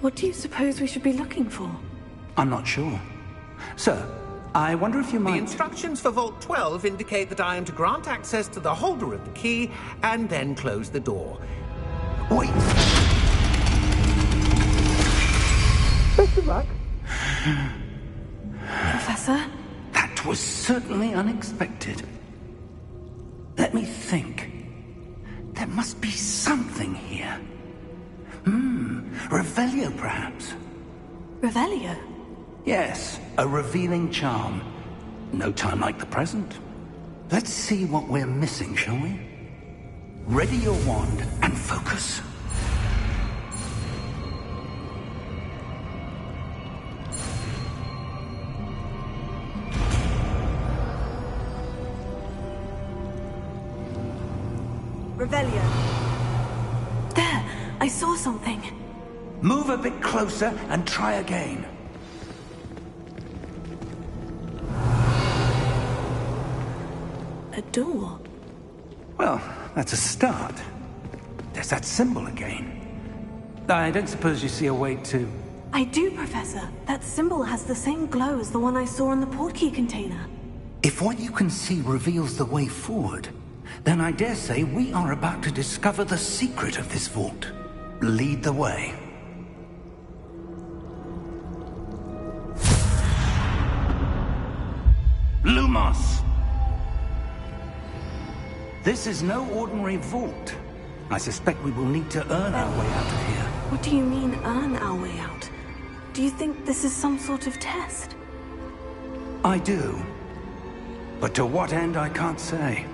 What do you suppose we should be looking for? I'm not sure. Sir, I wonder if you might... The instructions for Vault 12 indicate that I am to grant access to the holder of the key and then close the door. Wait! Best of luck. Professor? That was certainly unexpected. Let me think. There must be something here. Revelio, perhaps. Revelio? Yes, a revealing charm. No time like the present. Let's see what we're missing, shall we? Ready your wand and focus. Revelio. There! I saw something. Move a bit closer and try again. A door. Well, that's a start. There's that symbol again. I don't suppose you see a way to... I do, Professor. That symbol has the same glow as the one I saw in the portkey container. If what you can see reveals the way forward, then I dare say we are about to discover the secret of this vault. Lead the way. Lumos! This is no ordinary vault. I suspect we will need to earn our way out of here. What do you mean, earn our way out? Do you think this is some sort of test? I do. But to what end, I can't say.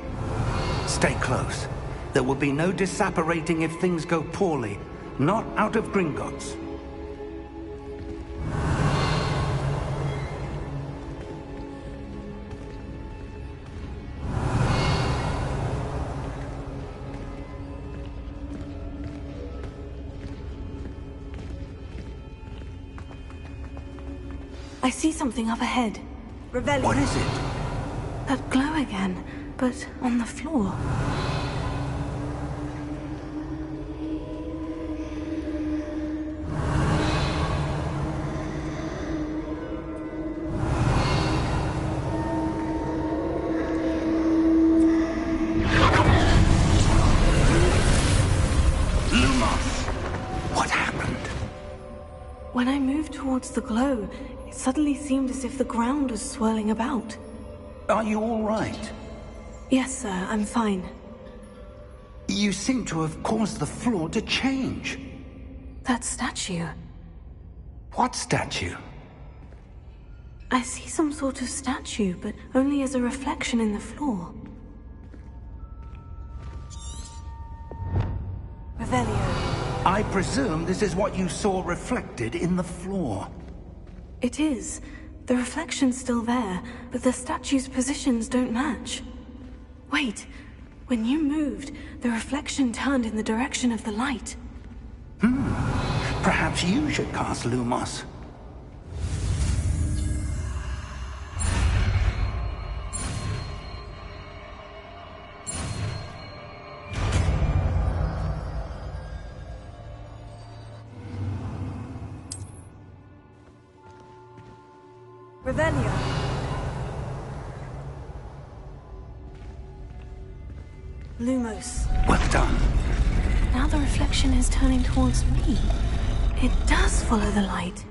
Stay close. There will be no disapparating if things go poorly. Not out of Gringotts. I see something up ahead. Revelio. What is it? That glow again, but on the floor. Lumos! What happened? When I moved towards the glow, it suddenly seemed as if the ground was swirling about. Are you all right? Yes, sir, I'm fine. You seem to have caused the floor to change. That statue. What statue? I see some sort of statue, but only as a reflection in the floor. Revelio. I presume this is what you saw reflected in the floor. It is. The reflection's still there, but the statue's positions don't match. Wait. When you moved, the reflection turned in the direction of the light. Perhaps you should cast Lumos. Revelio. Lumos. Well done. Now the reflection is turning towards me. It does follow the light.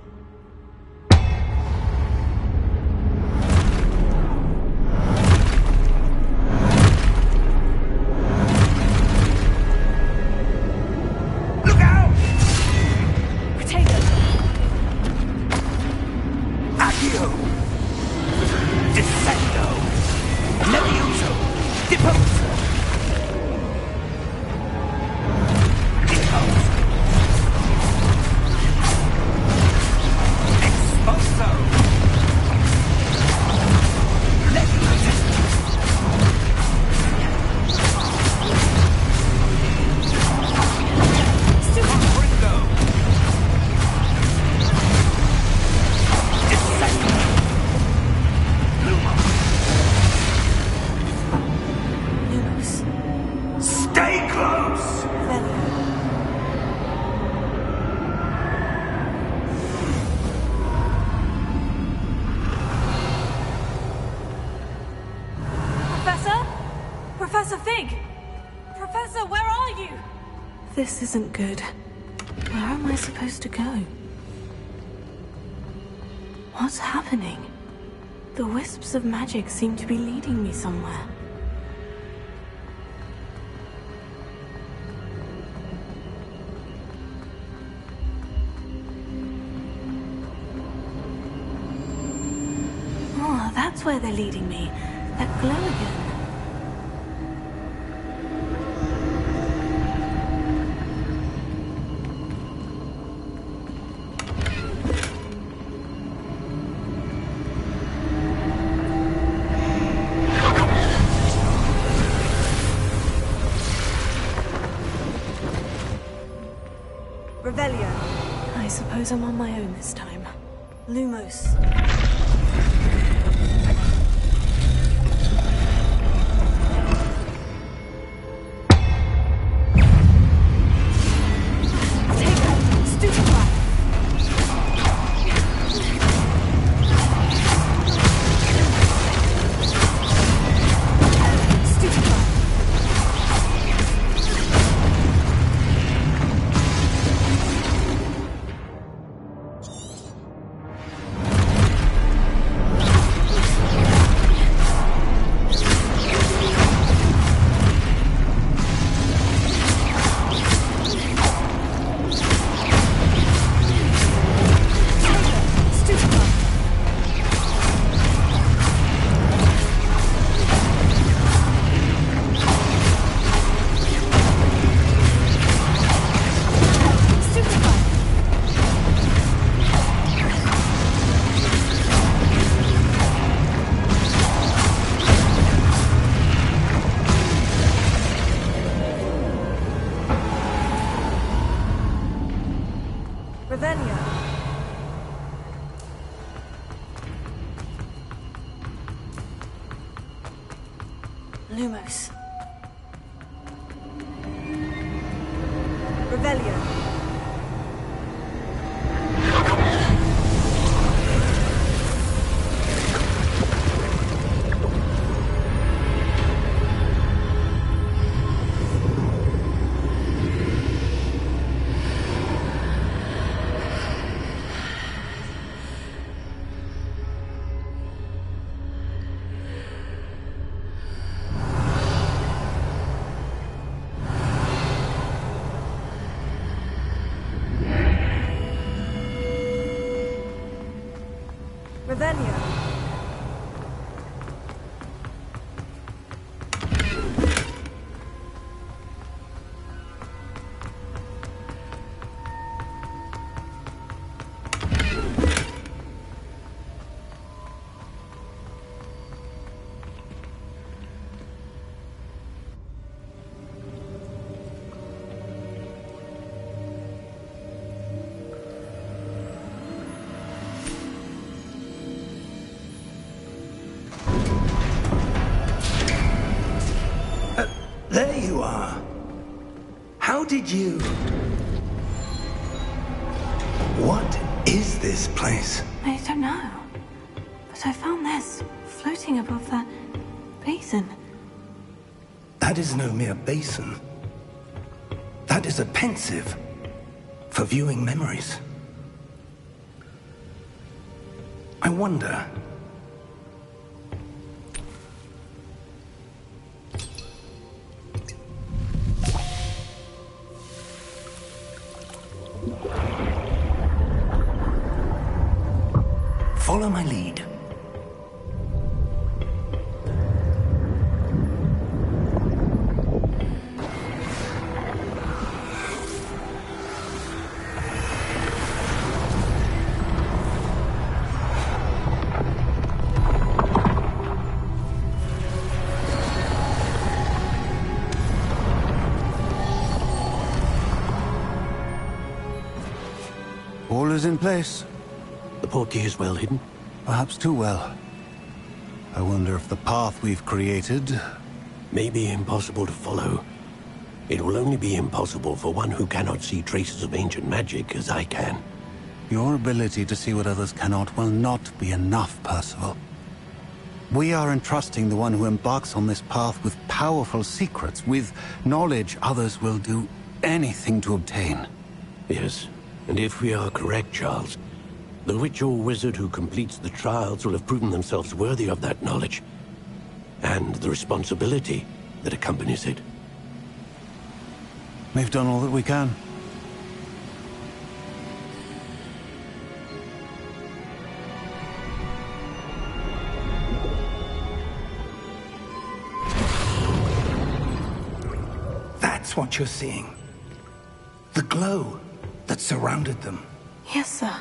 Look out! Potato. Accio! Descendo! Levioso! Deposa! Deposa! this isn't good. Where am I supposed to go? What's happening? The wisps of magic seem to be leading me somewhere. Oh, that's where they're leading me. That glow again. I suppose I'm on my own this time. Lumos. Lumos. Revelio. Revelio. There you are. How did you... What is this place? I don't know. But I found this floating above that basin. That is no mere basin. That is a pensive for viewing memories. I wonder... Follow my lead. All is in place. The portkey is well hidden. Perhaps too well. I wonder if the path we've created... May be impossible to follow. It will only be impossible for one who cannot see traces of ancient magic as I can. Your ability to see what others cannot will not be enough, Percival. We are entrusting the one who embarks on this path with powerful secrets, with knowledge others will do anything to obtain. Yes, and if we are correct, Charles, the witch or wizard who completes the trials will have proven themselves worthy of that knowledge, and the responsibility that accompanies it. We've done all that we can. That's what you're seeing. The glow that surrounded them. Yes, sir.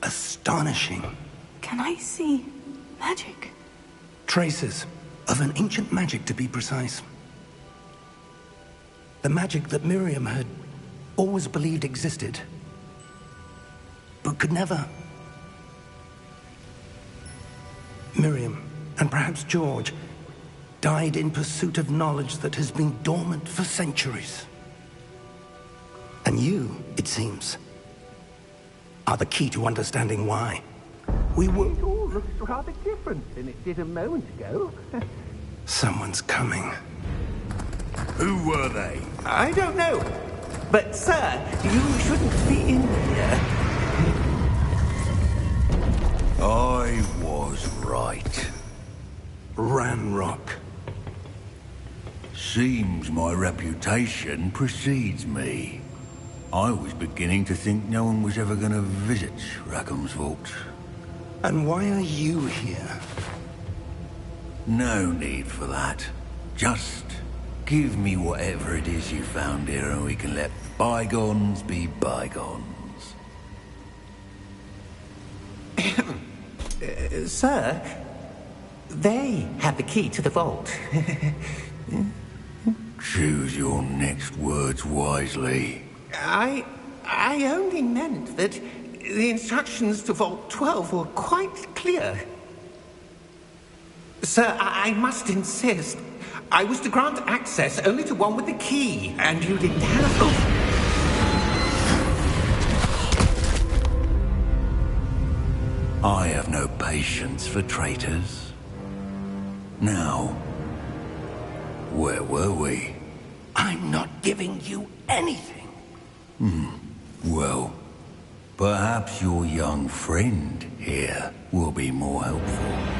Astonishing. Can I see magic? Traces of an ancient magic, to be precise. The magic that Miriam had always believed existed, but could never. Miriam, and perhaps George, died in pursuit of knowledge that has been dormant for centuries. And you, it seems, are the key to understanding why. We were... It all looks rather different than it did a moment ago. Someone's coming. Who were they? I don't know. But, sir, you shouldn't be in here. I was right. Ranrock. Seems my reputation precedes me. I was beginning to think no one was ever going to visit Rackham's vault. And why are you here? No need for that. Just give me whatever it is you found here and we can let bygones be bygones. Sir, they have the key to the vault. Choose your next words wisely. I only meant that the instructions to Vault 12 were quite clear. Sir, I must insist. I was to grant access only to one with the key, and you didn't have... I have no patience for traitors. Now, where were we? I'm not giving you anything. Well, perhaps your young friend here will be more helpful.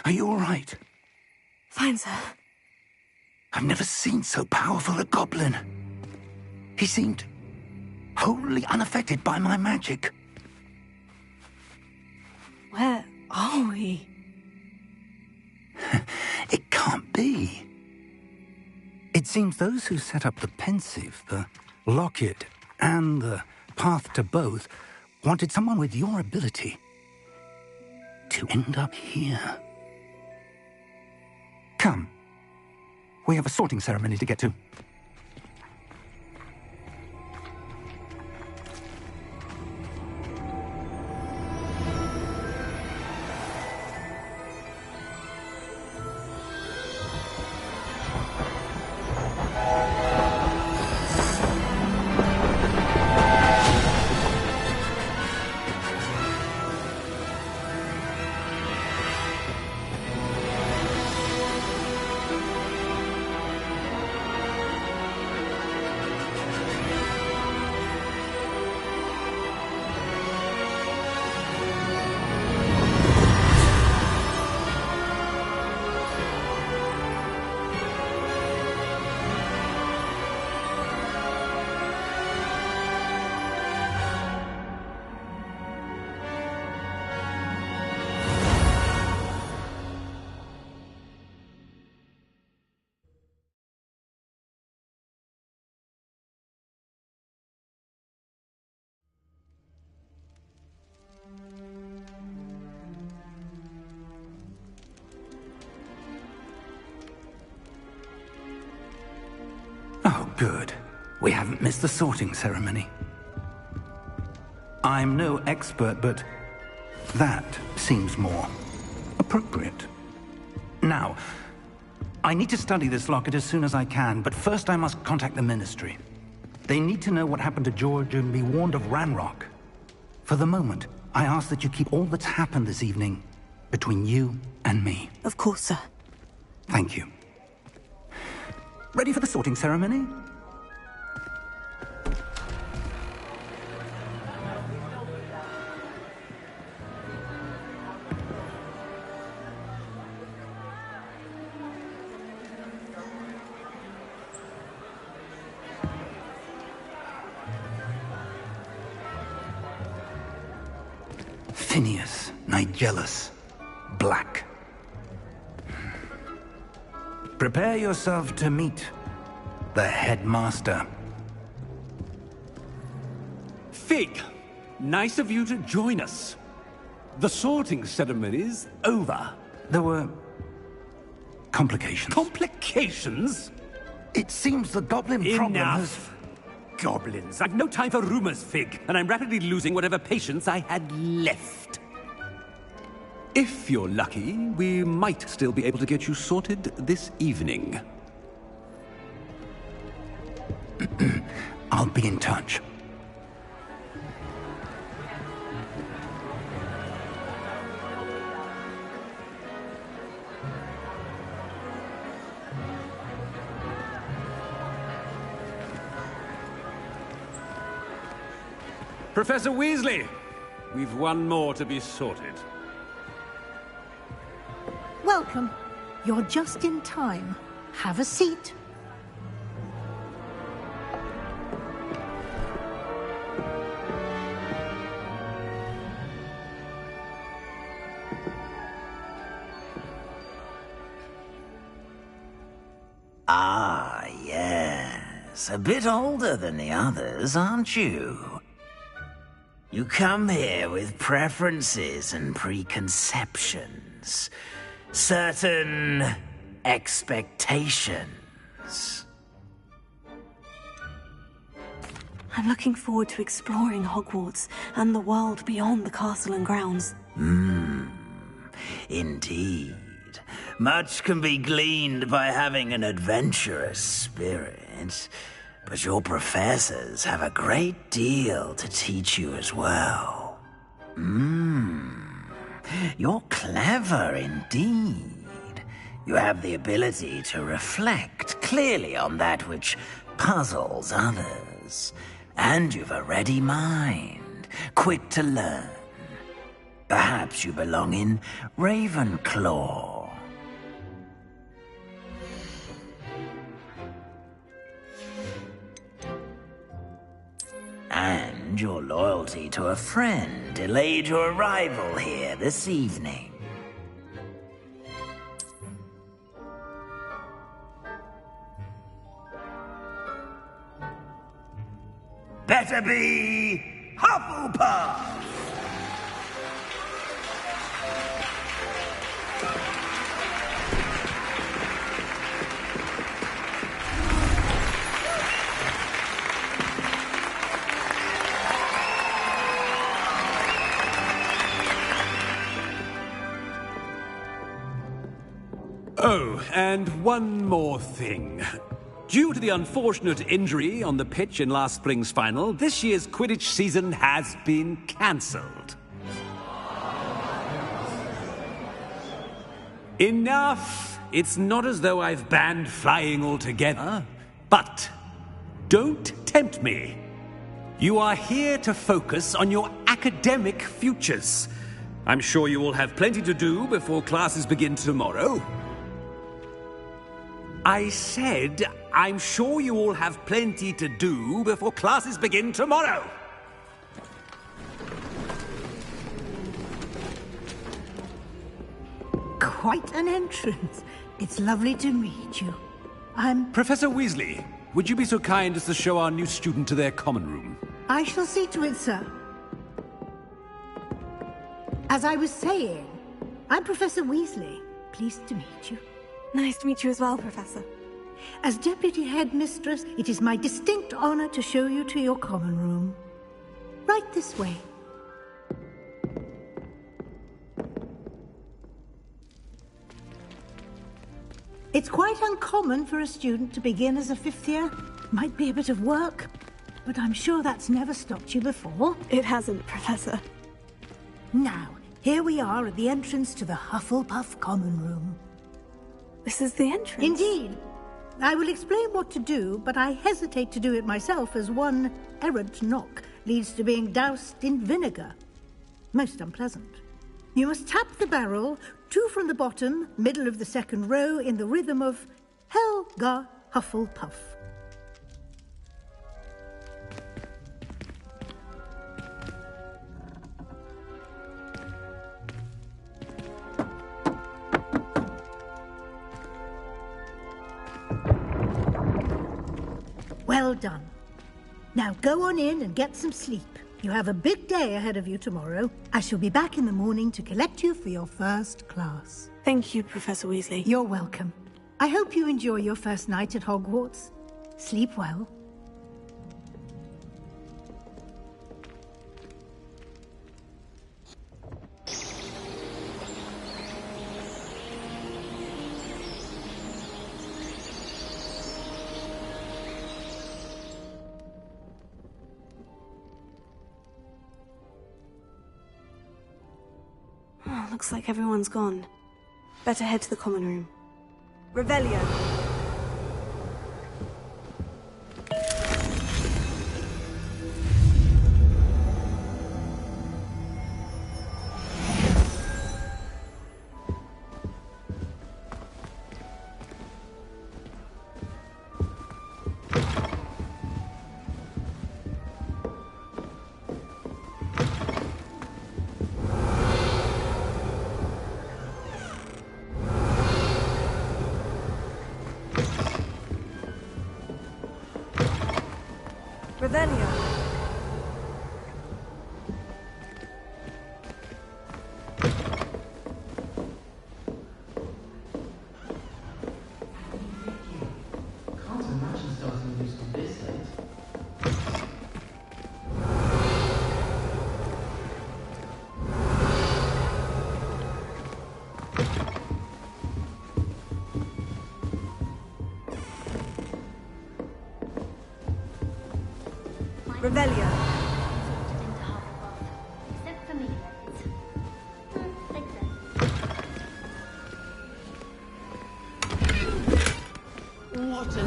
Are you all right? Fine, sir. I've never seen so powerful a goblin. He seemed wholly unaffected by my magic. Where are we? It can't be. It seems those who set up the Pensieve, the Locket, and the Path to Both wanted someone with your ability to end up here. Come. We have a sorting ceremony to get to. good. We haven't missed the sorting ceremony. I'm no expert, but that seems more appropriate. Now, I need to study this locket as soon as I can, but first I must contact the Ministry. They need to know what happened to George and be warned of Ranrock. For the moment, I ask that you keep all that's happened this evening between you and me. Of course, sir. Thank you. Ready for the sorting ceremony? Phineas Nigellus Black. Prepare yourself to meet the headmaster. Fig, nice of you to join us. The sorting ceremony's over. There were complications. Complications? It seems the goblin problem has... Enough. Goblins. I've no time for rumors, Fig, and I'm rapidly losing whatever patience I had left. If you're lucky, we might still be able to get you sorted this evening. I'll be in touch. Professor Weasley, we've one more to be sorted. Welcome. You're just in time. Have a seat. Ah, yes. A bit older than the others, aren't you? You come here with preferences and preconceptions. Certain expectations. I'm looking forward to exploring Hogwarts and the world beyond the castle and grounds. Indeed. Much can be gleaned by having an adventurous spirit, but your professors have a great deal to teach you as well. You're clever indeed. You have the ability to reflect clearly on that which puzzles others. And you've a ready mind, quick to learn. Perhaps you belong in Ravenclaw. And your loyalty to a friend delayed your arrival here this evening. Better be Hufflepuff! Oh, and one more thing. Due to the unfortunate injury on the pitch in last spring's final, this year's Quidditch season has been cancelled. Enough! It's not as though I've banned flying altogether. But don't tempt me. You are here to focus on your academic futures. I'm sure you will have plenty to do before classes begin tomorrow. I said, I'm sure you all have plenty to do before classes begin tomorrow. Quite an entrance. It's lovely to meet you. I'm... Professor Weasley, would you be so kind as to show our new student to their common room? I shall see to it, sir. As I was saying, I'm Professor Weasley. Pleased to meet you. Nice to meet you as well, Professor. As Deputy Headmistress, it is my distinct honor to show you to your common room. Right this way. It's quite uncommon for a student to begin as a fifth year. Might be a bit of work, but I'm sure that's never stopped you before. It hasn't, Professor. Now, here we are at the entrance to the Hufflepuff Common Room. This is the entrance? Indeed. I will explain what to do, but I hesitate to do it myself as one errant knock leads to being doused in vinegar. Most unpleasant. You must tap the barrel, 2 from the bottom, middle of the second row, in the rhythm of Helga Hufflepuff. Well done. Now go on in and get some sleep. You have a big day ahead of you tomorrow. I shall be back in the morning to collect you for your first class. Thank you, Professor Weasley. You're welcome. I hope you enjoy your first night at Hogwarts. Sleep well. Oh, looks like everyone's gone. Better head to the common room. Revelio! Revelio! Can't imagine starting news to this late. Revelio! Except for me. Think so. What an...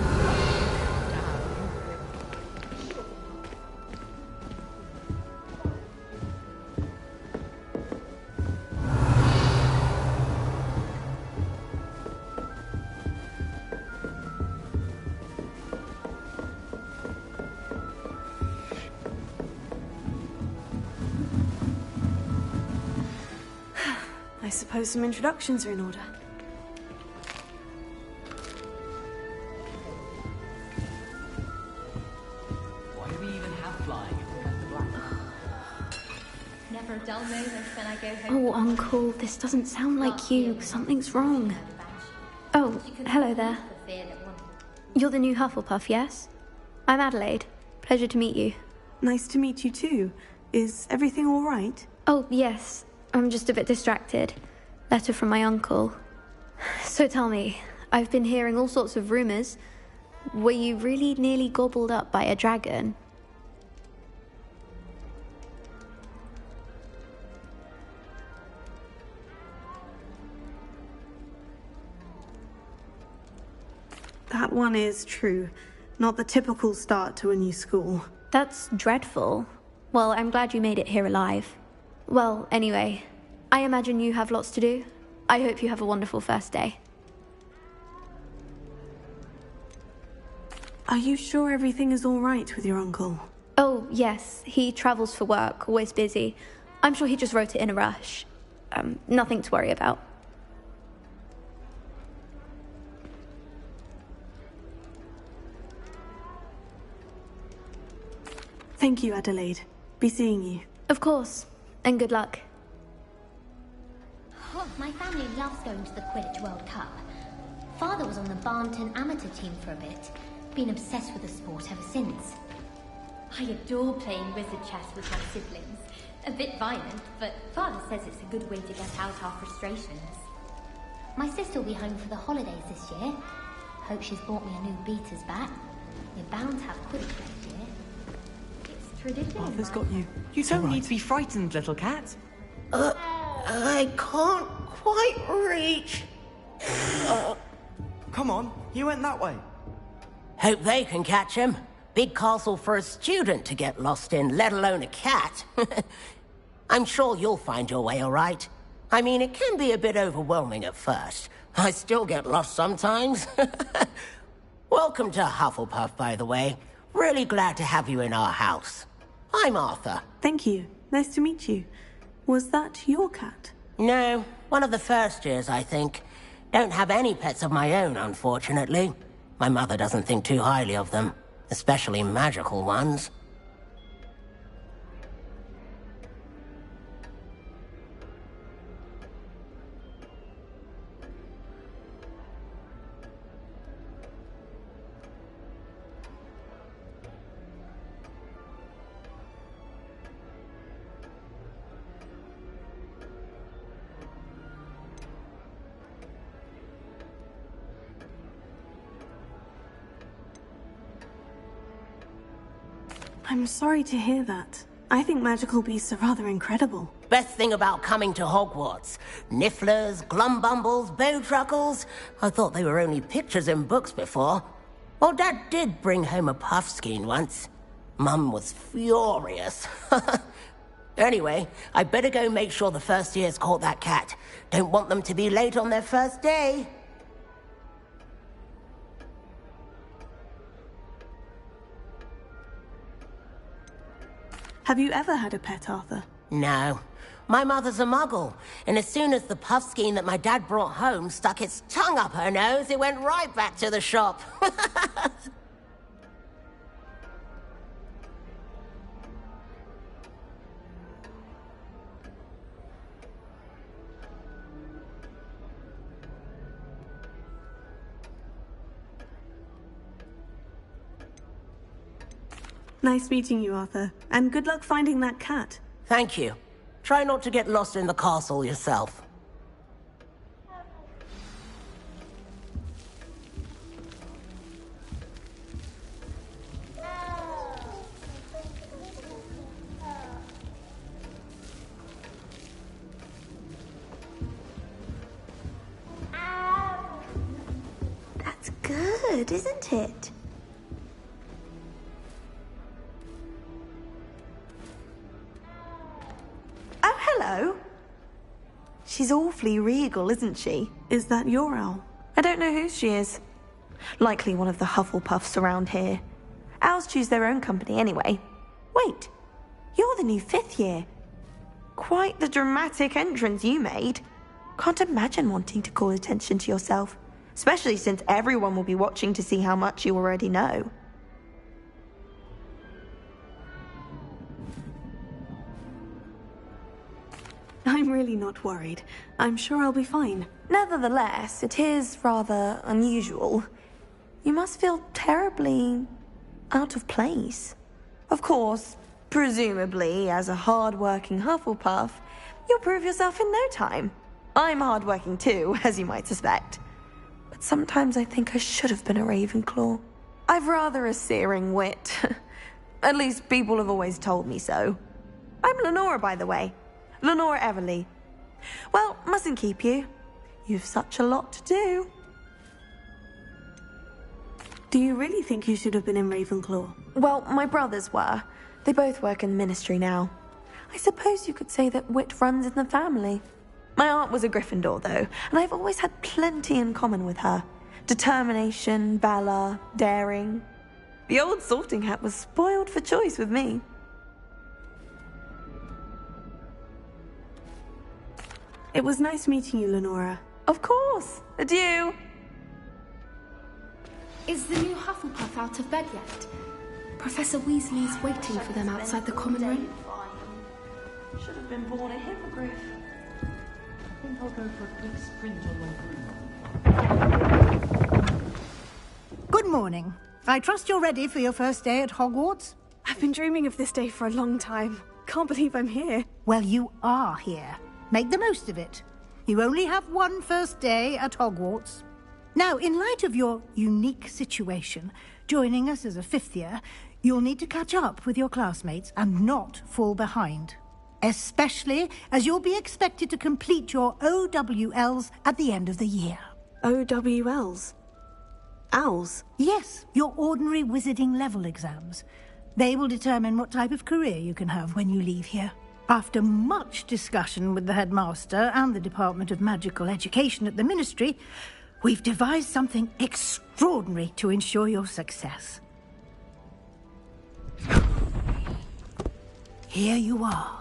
I suppose some introductions are in order. Why do we even have flying if we have the black? Never a dull moment when I go home. Oh, Uncle, this doesn't sound like you. Something's wrong. Oh, hello there. You're the new Hufflepuff, yes? I'm Adelaide. Pleasure to meet you. Nice to meet you too. Is everything all right? Oh, yes. I'm just a bit distracted. Letter from my uncle. So tell me, I've been hearing all sorts of rumors. Were you really nearly gobbled up by a dragon? That one is true. Not the typical start to a new school. That's dreadful. Well, I'm glad you made it here alive. Well, anyway, I imagine you have lots to do. I hope you have a wonderful first day. Are you sure everything is all right with your uncle? Oh, yes. He travels for work, always busy. I'm sure he just wrote it in a rush. Nothing to worry about. Thank you, Adelaide. Be seeing you. Of course. And good luck. Oh, my family loves going to the Quidditch World Cup. Father was on the Barnton amateur team for a bit. Been obsessed with the sport ever since. I adore playing wizard chess with my siblings. A bit violent, but Father says it's a good way to get out our frustrations. My sister will be home for the holidays this year. Hope she's bought me a new beater's bat. We're bound to have Quidditch next year. It's tradition. Arthur's got you. You don't need to be frightened, little cat. I can't quite reach. Come on, he went that way. Hope they can catch him. Big castle for a student to get lost in, let alone a cat. I'm sure you'll find your way all right. I mean, it can be a bit overwhelming at first. I still get lost sometimes. Welcome to Hufflepuff, by the way. Really glad to have you in our house. I'm Arthur. Thank you. Nice to meet you. Was that your cat? No, one of the first years, I think. Don't have any pets of my own, unfortunately. My mother doesn't think too highly of them, especially magical ones. I'm sorry to hear that. I think magical beasts are rather incredible. Best thing about coming to Hogwarts. Nifflers, Glumbumbles, Bowtruckles. I thought they were only pictures in books before. Well, Dad did bring home a Puffskein once. Mum was furious. Anyway, I better go make sure the first years caught that cat. Don't want them to be late on their first day. Have you ever had a pet, Arthur? No. My mother's a muggle, and as soon as the Puffskein that my dad brought home stuck its tongue up her nose, it went right back to the shop. Nice meeting you, Arthur. And good luck finding that cat. Thank you. Try not to get lost in the castle yourself. That's good, isn't it? Hello. She's awfully regal, isn't she? Is that your owl? I don't know who she is. Likely one of the Hufflepuffs around here. Owls choose their own company anyway. Wait, you're the new 5th year. Quite the dramatic entrance you made. Can't imagine wanting to call attention to yourself, especially since everyone will be watching to see how much you already know. I'm really not worried. I'm sure I'll be fine. Nevertheless, it is rather unusual. You must feel terribly out of place. Of course, presumably, as a hard-working Hufflepuff, you'll prove yourself in no time. I'm hard-working too, as you might suspect. But sometimes I think I should have been a Ravenclaw. I've rather a searing wit. At least people have always told me so. I'm Lenora, by the way. Lenora Everly. Well, mustn't keep you. You've such a lot to do. Do you really think you should have been in Ravenclaw? Well, my brothers were. They both work in the ministry now. I suppose you could say that wit runs in the family. My aunt was a Gryffindor, though, and I've always had plenty in common with her. Determination, valor, daring. The old sorting hat was spoiled for choice with me. It was nice meeting you, Lenora. Of course. Adieu. Is the new Hufflepuff out of bed yet? Professor Weasley's waiting for them outside the common room. Should have been born a hippogriff. I think I'll go for a quick sprint on my broom. Good morning. I trust you're ready for your first day at Hogwarts? I've been dreaming of this day for a long time. Can't believe I'm here. Well, you are here. Make the most of it. You only have one first day at Hogwarts. Now, in light of your unique situation, joining us as a fifth year, you'll need to catch up with your classmates and not fall behind. Especially as you'll be expected to complete your OWLs at the end of the year. OWLs? Owls? Yes, your ordinary wizarding level exams. They will determine what type of career you can have when you leave here. After much discussion with the headmaster and the Department of Magical Education at the Ministry, we've devised something extraordinary to ensure your success. Here you are.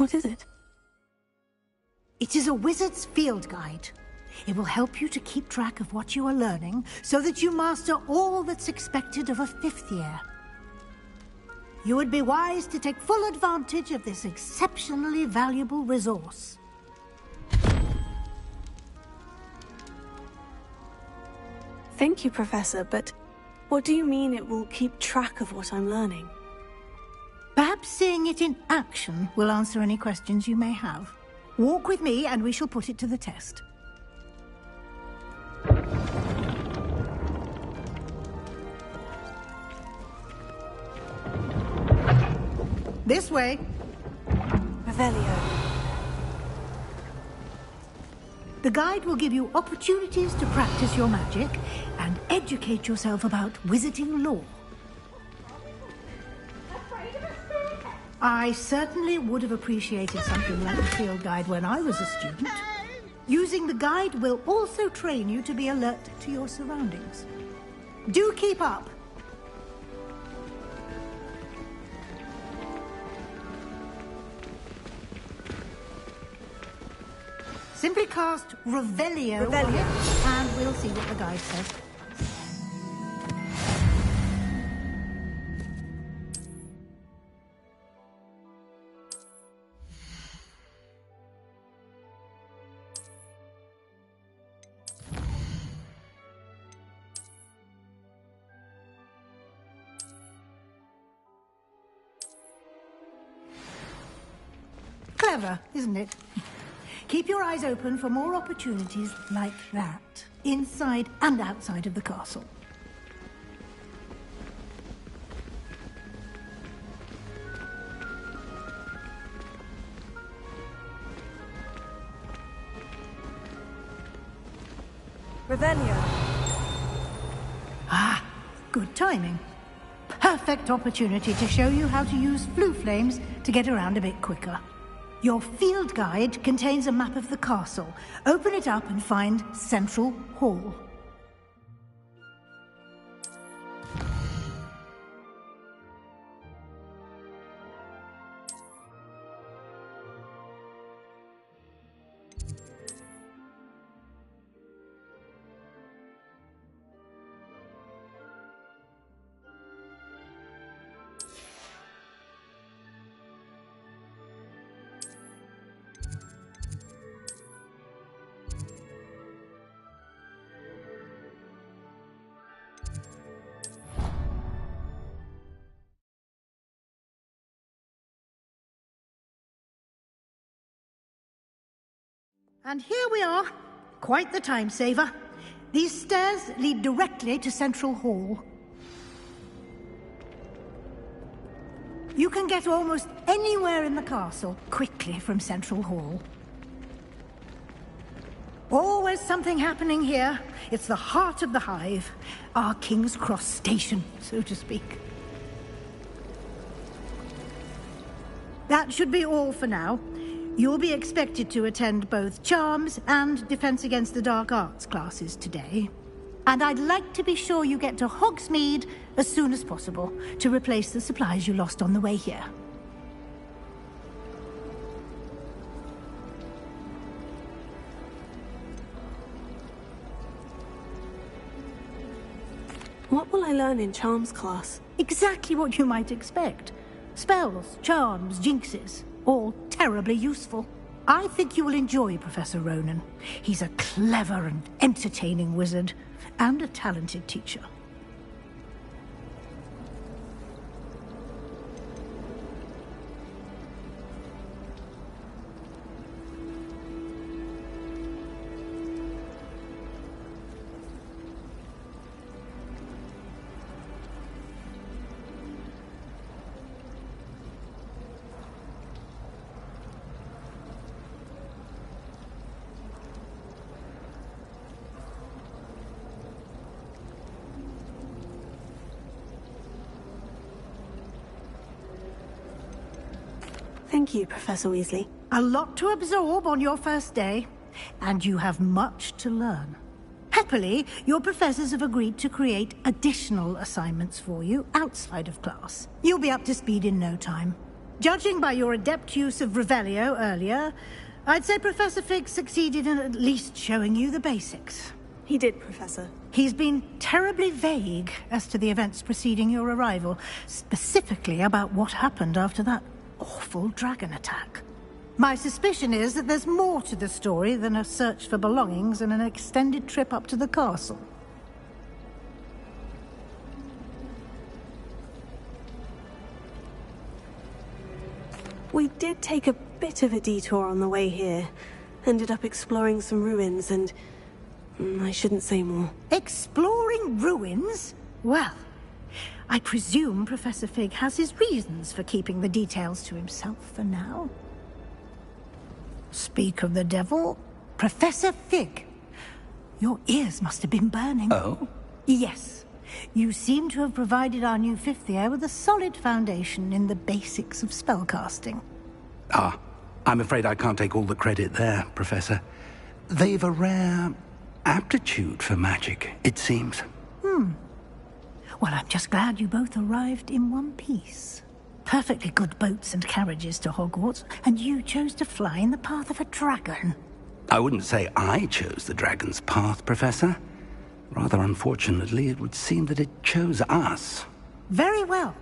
What is it? It is a wizard's field guide. It will help you to keep track of what you are learning so that you master all that's expected of a fifth year. You would be wise to take full advantage of this exceptionally valuable resource. Thank you, Professor, but what do you mean it will keep track of what I'm learning? Perhaps seeing it in action will answer any questions you may have. Walk with me and we shall put it to the test. This way. Revelio. The guide will give you opportunities to practice your magic and educate yourself about wizarding lore. I certainly would have appreciated something like the field guide when I was a student. Using the guide will also train you to be alert to your surroundings. Do keep up. Simply cast Revelio, and we'll see what the guide says. Clever, isn't it? Keep your eyes open for more opportunities like that, inside and outside of the castle. Revelio. Ah, good timing. Perfect opportunity to show you how to use flue flames to get around a bit quicker. Your field guide contains a map of the castle. Open it up and find Central Hall. And here we are. Quite the time saver. These stairs lead directly to Central Hall. You can get almost anywhere in the castle quickly from Central Hall. Always something happening here. It's the heart of the Hive. Our King's Cross station, so to speak. That should be all for now. You'll be expected to attend both Charms and Defense Against the Dark Arts classes today. And I'd like to be sure you get to Hogsmeade as soon as possible to replace the supplies you lost on the way here. What will I learn in charms class? Exactly what you might expect. Spells, charms, jinxes, all terribly useful. I think you will enjoy Professor Ronan. He's a clever and entertaining wizard, and a talented teacher. Thank you, Professor Weasley. A lot to absorb on your first day, and you have much to learn. Happily, your professors have agreed to create additional assignments for you outside of class. You'll be up to speed in no time. Judging by your adept use of Revelio earlier, I'd say Professor Fig succeeded in at least showing you the basics. He did, Professor. He's been terribly vague as to the events preceding your arrival, specifically about what happened after that awful dragon attack. My suspicion is that there's more to the story than a search for belongings and an extended trip up to the castle. We did take a bit of a detour on the way here. Ended up exploring some ruins and... I shouldn't say more. Exploring ruins? Well, I presume Professor Fig has his reasons for keeping the details to himself for now. Speak of the devil, Professor Fig. Your ears must have been burning. Oh? Yes. You seem to have provided our new fifth year with a solid foundation in the basics of spellcasting. Ah, I'm afraid I can't take all the credit there, Professor. They've a rare aptitude for magic, it seems. Well, I'm just glad you both arrived in one piece. Perfectly good boats and carriages to Hogwarts, and you chose to fly in the path of a dragon. I wouldn't say I chose the dragon's path, Professor. Rather unfortunately, it would seem that it chose us. Very well.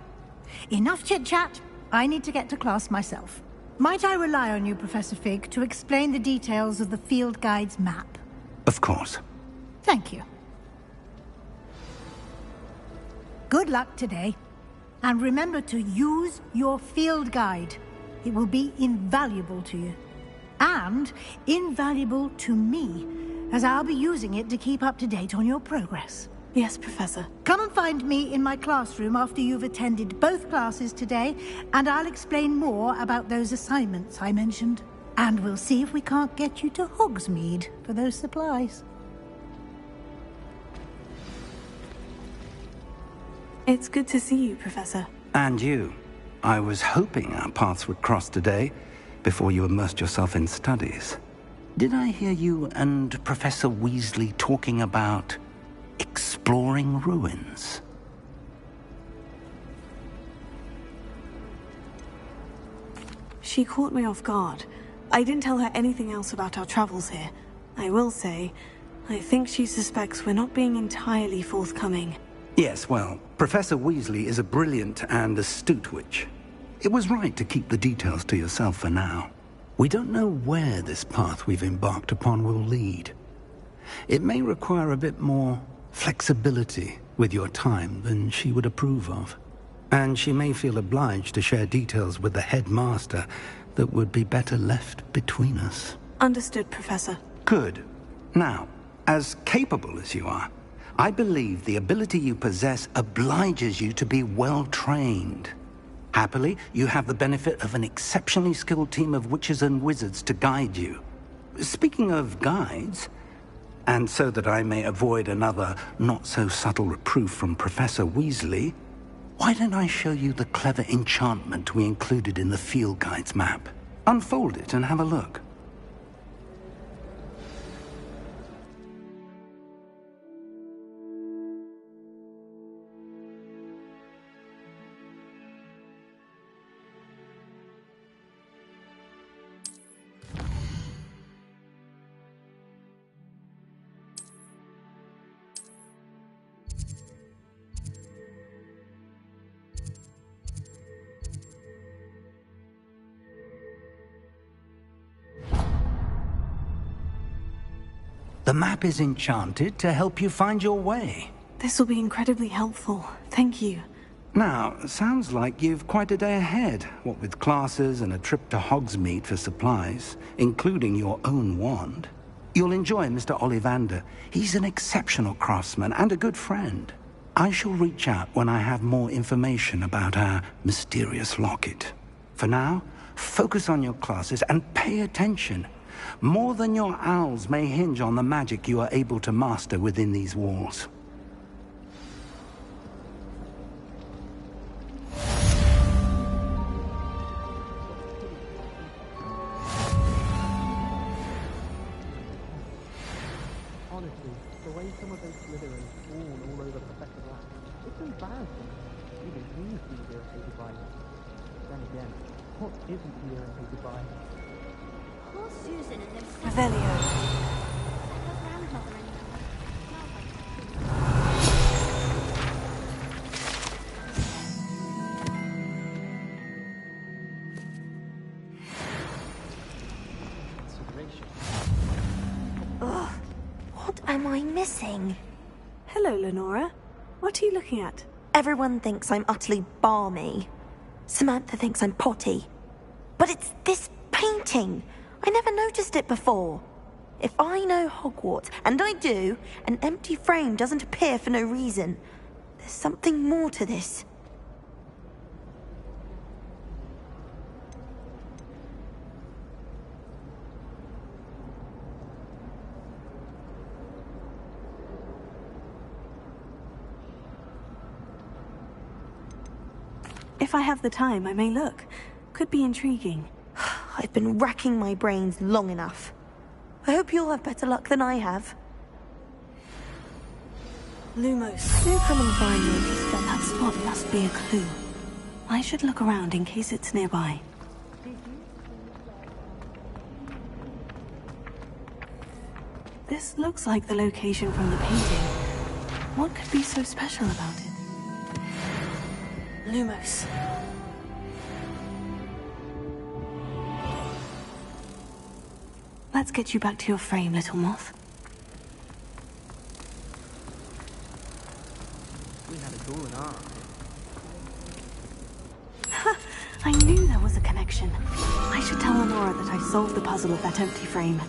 Enough chit-chat. I need to get to class myself. Might I rely on you, Professor Fig, to explain the details of the field guide's map? Of course. Thank you. Good luck today. And remember to use your field guide. It will be invaluable to you. And invaluable to me, as I'll be using it to keep up to date on your progress. Yes, Professor. Come and find me in my classroom after you've attended both classes today, and I'll explain more about those assignments I mentioned. And we'll see if we can't get you to Hogsmeade for those supplies. It's good to see you, Professor. And you. I was hoping our paths would cross today, before you immersed yourself in studies. Did I hear you and Professor Weasley talking about exploring ruins? She caught me off guard. I didn't tell her anything else about our travels here. I will say, I think she suspects we're not being entirely forthcoming. Yes, well, Professor Weasley is a brilliant and astute witch. It was right to keep the details to yourself for now. We don't know where this path we've embarked upon will lead. It may require a bit more flexibility with your time than she would approve of. And she may feel obliged to share details with the headmaster that would be better left between us. Understood, Professor. Good. Now, as capable as you are, I believe the ability you possess obliges you to be well-trained. Happily, you have the benefit of an exceptionally skilled team of witches and wizards to guide you. Speaking of guides, and so that I may avoid another not-so-subtle reproof from Professor Weasley, why don't I show you the clever enchantment we included in the field guide's map? Unfold it and have a look. The map is enchanted to help you find your way. This will be incredibly helpful. Thank you. Now, sounds like you've quite a day ahead, what with classes and a trip to Hogsmeade for supplies, including your own wand. You'll enjoy Mr. Ollivander. He's an exceptional craftsman and a good friend. I shall reach out when I have more information about our mysterious locket. For now, focus on your classes and pay attention. More than your owls may hinge on the magic you are able to master within these walls. Honestly, the way some of those Slytherins fawn all over Professor Black, it's embarrassing. Even he seems irritated by it. Then again, what isn't he irritated by? Poor Susan and them. Revelio. Her grandmother and Ugh, what am I missing? Hello, Lenora. What are you looking at? Everyone thinks I'm utterly balmy. Samantha thinks I'm potty. But it's this painting. I never noticed it before. If I know Hogwarts, and I do, an empty frame doesn't appear for no reason. There's something more to this. If I have the time, I may look. Could be intriguing. I've been racking my brains long enough. I hope you'll have better luck than I have. Lumos. Do come and find me. That spot must be a clue. I should look around in case it's nearby. This looks like the location from the painting. What could be so special about it? Lumos. Let's get you back to your frame, little moth. We had a duel in art. Ha! I knew there was a connection. I should tell Lenora that I solved the puzzle of that empty frame.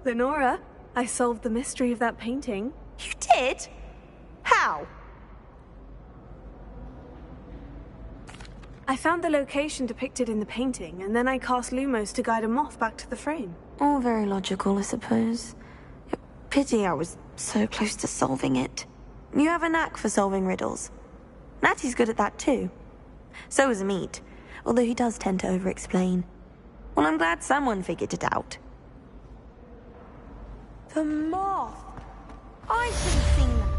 Lenora, I solved the mystery of that painting. You did? How? I found the location depicted in the painting, and then I cast Lumos to guide a moth back to the frame. All very logical, I suppose. Pity I was so close to solving it. You have a knack for solving riddles. Natty's good at that too. So is Amit, although he does tend to over-explain. Well, I'm glad someone figured it out. The moth! I should have seen that.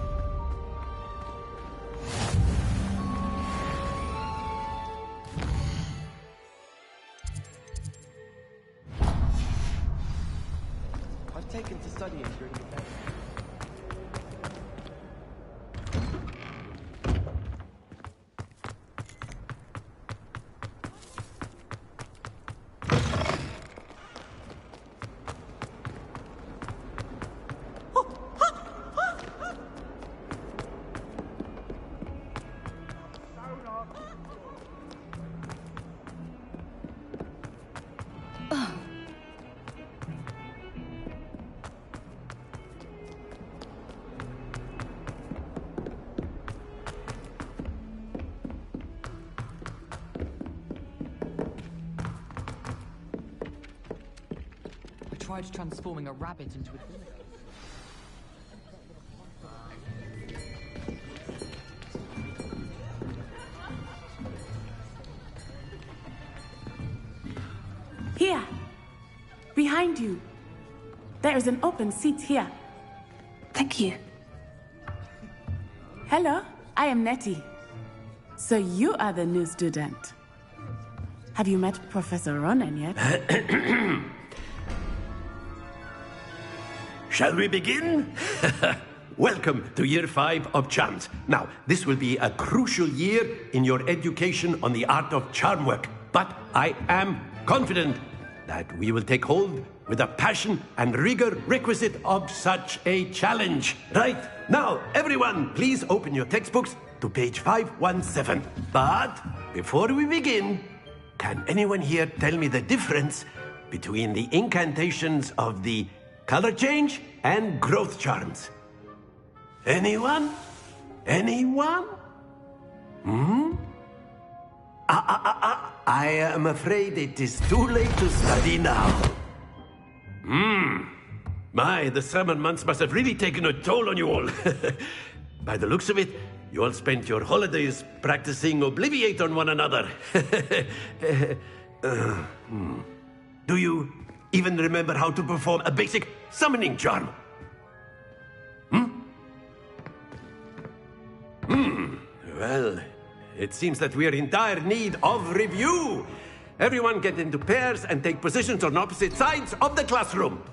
I've taken to studying during the day. Tried transforming a rabbit into a villain. Here! Behind you! There is an open seat here. Thank you. Hello, I am Nettie. So you are the new student. Have you met Professor Ronen yet? Shall we begin? welcome to Year 5 of Charms. Now, this will be a crucial year in your education on the art of charm work, but I am confident that we will take hold with the passion and rigor requisite of such a challenge. Right, now, everyone, please open your textbooks to page 517. But before we begin, can anyone here tell me the difference between the incantations of the color change and growth charms? Anyone? Anyone? I am afraid it is too late to study now. My, the summer months must have really taken a toll on you all. By the looks of it, you all spent your holidays practicing Obliviate on one another. Do you even remember how to perform a basic summoning charm? Well, it seems that we are in dire need of review. Everyone get into pairs and take positions on opposite sides of the classroom.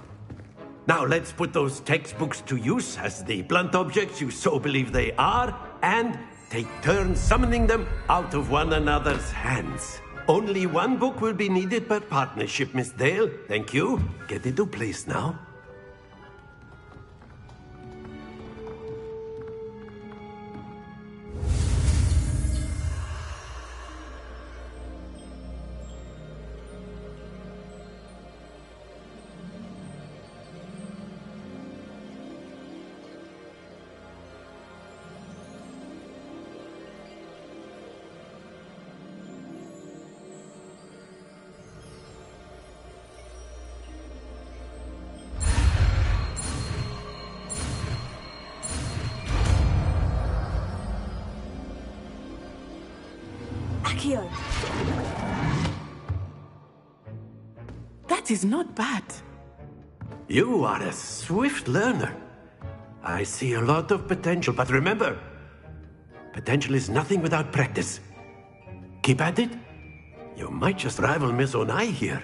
Now let's put those textbooks to use as the blunt objects you so believe they are, and take turns summoning them out of one another's hands. Only one book will be needed per partnership, Miss Dale. Thank you. Get into place now. Accio. That is not bad. You are a swift learner. I see a lot of potential, but remember, potential is nothing without practice. Keep at it. You might just rival Miss Onai here.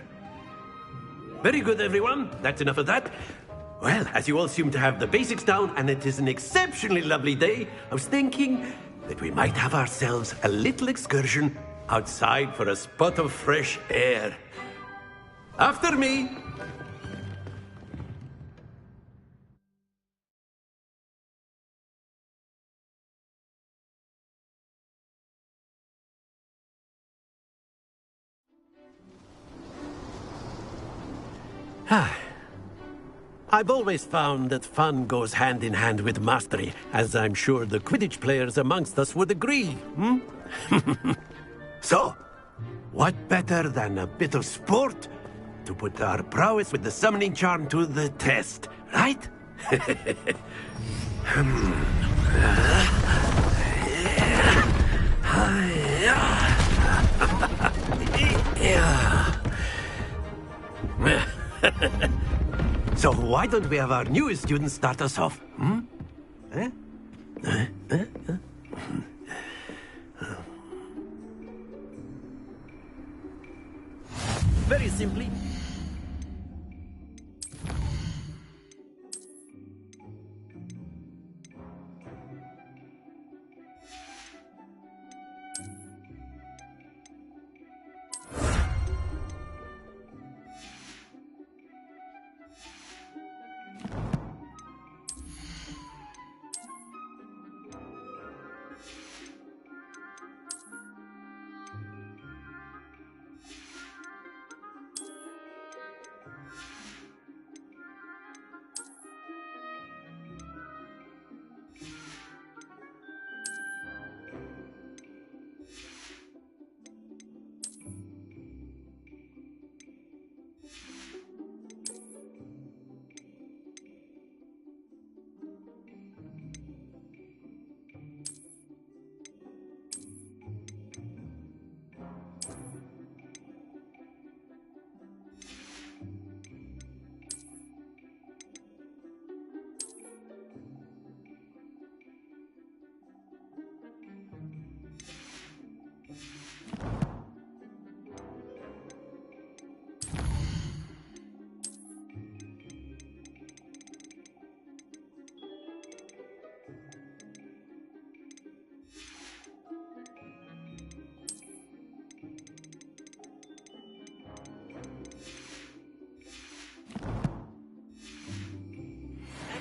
Very good, everyone. That's enough of that. Well, as you all seem to have the basics down, and it is an exceptionally lovely day, I was thinking that we might have ourselves a little excursion outside for a spot of fresh air. After me! I've always found that fun goes hand in hand with mastery, as I'm sure the Quidditch players amongst us would agree, So, what better than a bit of sport to put our prowess with the summoning charm to the test, right? So why don't we have our newest student start us off? Very simply,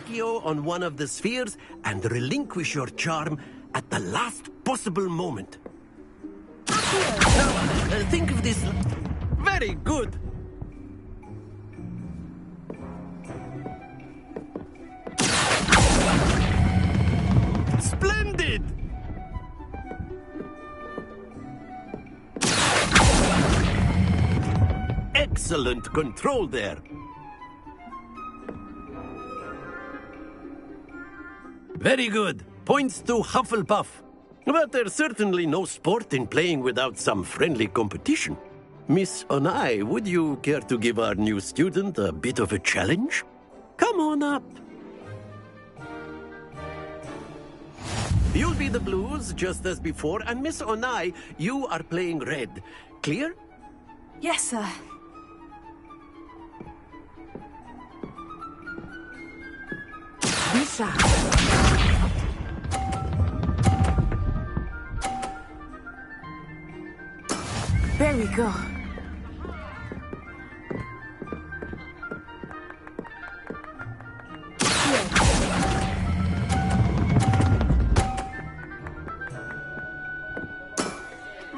Accio on one of the spheres and relinquish your charm at the last possible moment. Now, think of this... Very good. Splendid! Excellent control there. Very good. Points to Hufflepuff. But there's certainly no sport in playing without some friendly competition. Miss Onai, would you care to give our new student a bit of a challenge? Come on up. You'll be the blues, just as before, and Miss Onai, you are playing red. Clear? Yes, sir. Bisha. There we go.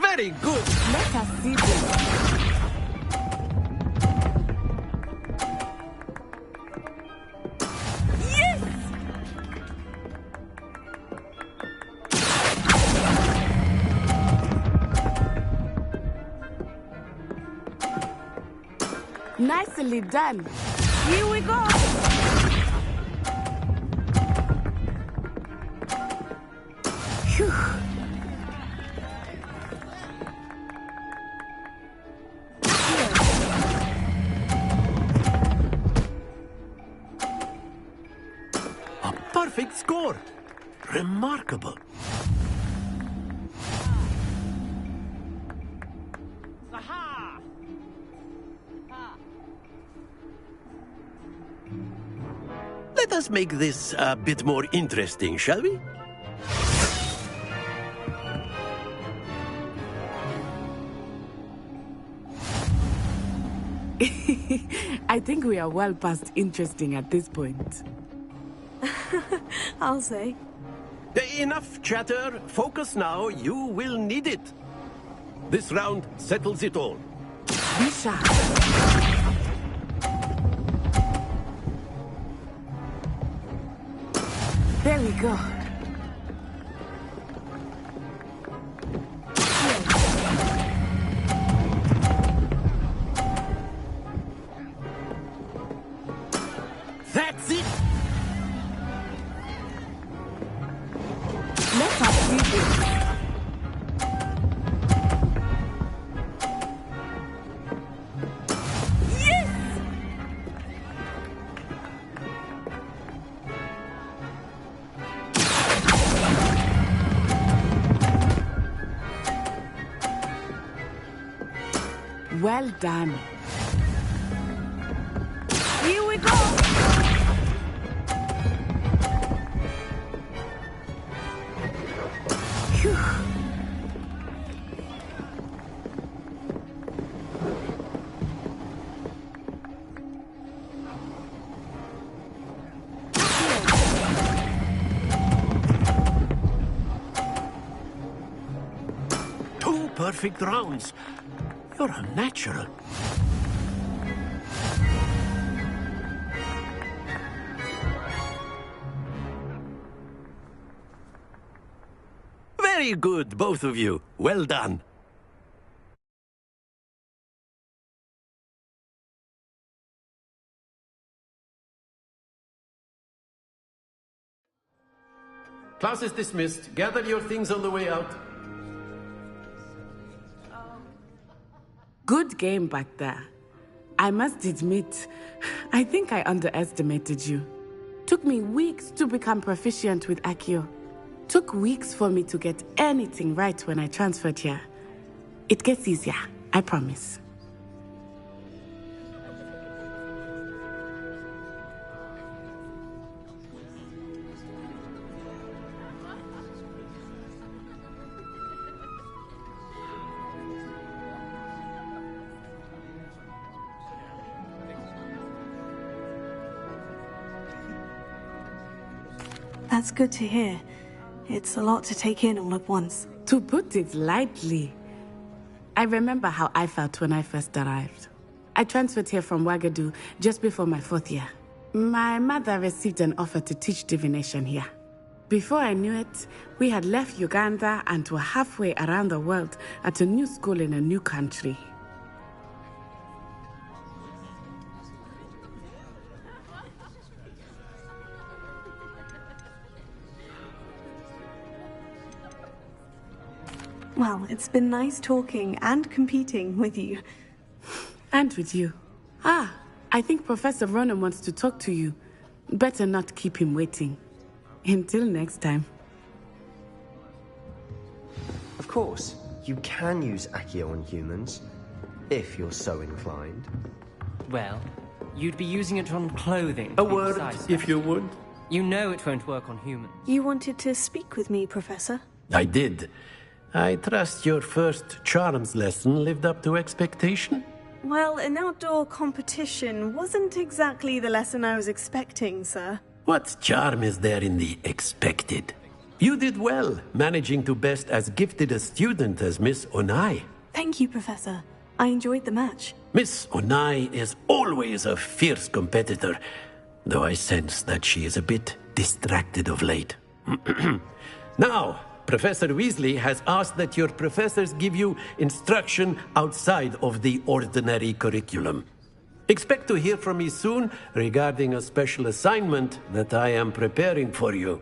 Very good. Let us see this. Nicely done. Here we go. Phew. A perfect score. Remarkable. Let us make this a bit more interesting, shall we? I think we are well past interesting at this point. I'll say. Enough chatter. Focus now. You will need it. This round settles it all. Bisha. There we go. That's it. Let us see this. Well done. Here we go. Phew. Two perfect rounds. You're a natural. Very good, both of you. Well done. Class is dismissed. Gather your things on the way out. Good game back there. I must admit, I think I underestimated you. Took me weeks to become proficient with Accio. Took weeks for me to get anything right when I transferred here. It gets easier, I promise. That's good to hear. It's a lot to take in all at once. To put it lightly, I remember how I felt when I first arrived. I transferred here from Wagadu just before my 4th year. My mother received an offer to teach divination here. Before I knew it, we had left Uganda and were halfway around the world at a new school in a new country. Well, it's been nice talking and competing with you. And with you. Ah, I think Professor Ronan wants to talk to you. Better not keep him waiting. Until next time. Of course, you can use Accio on humans, if you're so inclined. Well, you'd be using it on clothing. A word, if you would. You know it won't work on humans. You wanted to speak with me, Professor? I did. I trust your first charms lesson lived up to expectation? Well, an outdoor competition wasn't exactly the lesson I was expecting, sir. What charm is there in the expected? You did well, managing to best as gifted a student as Miss Onai. Thank you, Professor. I enjoyed the match. Miss Onai is always a fierce competitor, though I sense that she is a bit distracted of late. Now, Professor Weasley has asked that your professors give you instruction outside of the ordinary curriculum. Expect to hear from me soon regarding a special assignment that I am preparing for you.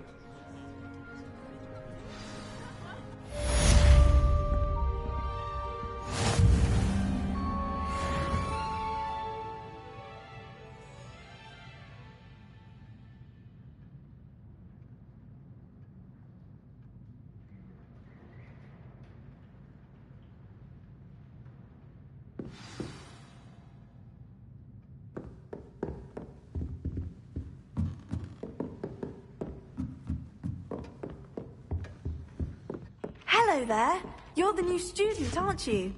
Hello there. You're the new student, aren't you?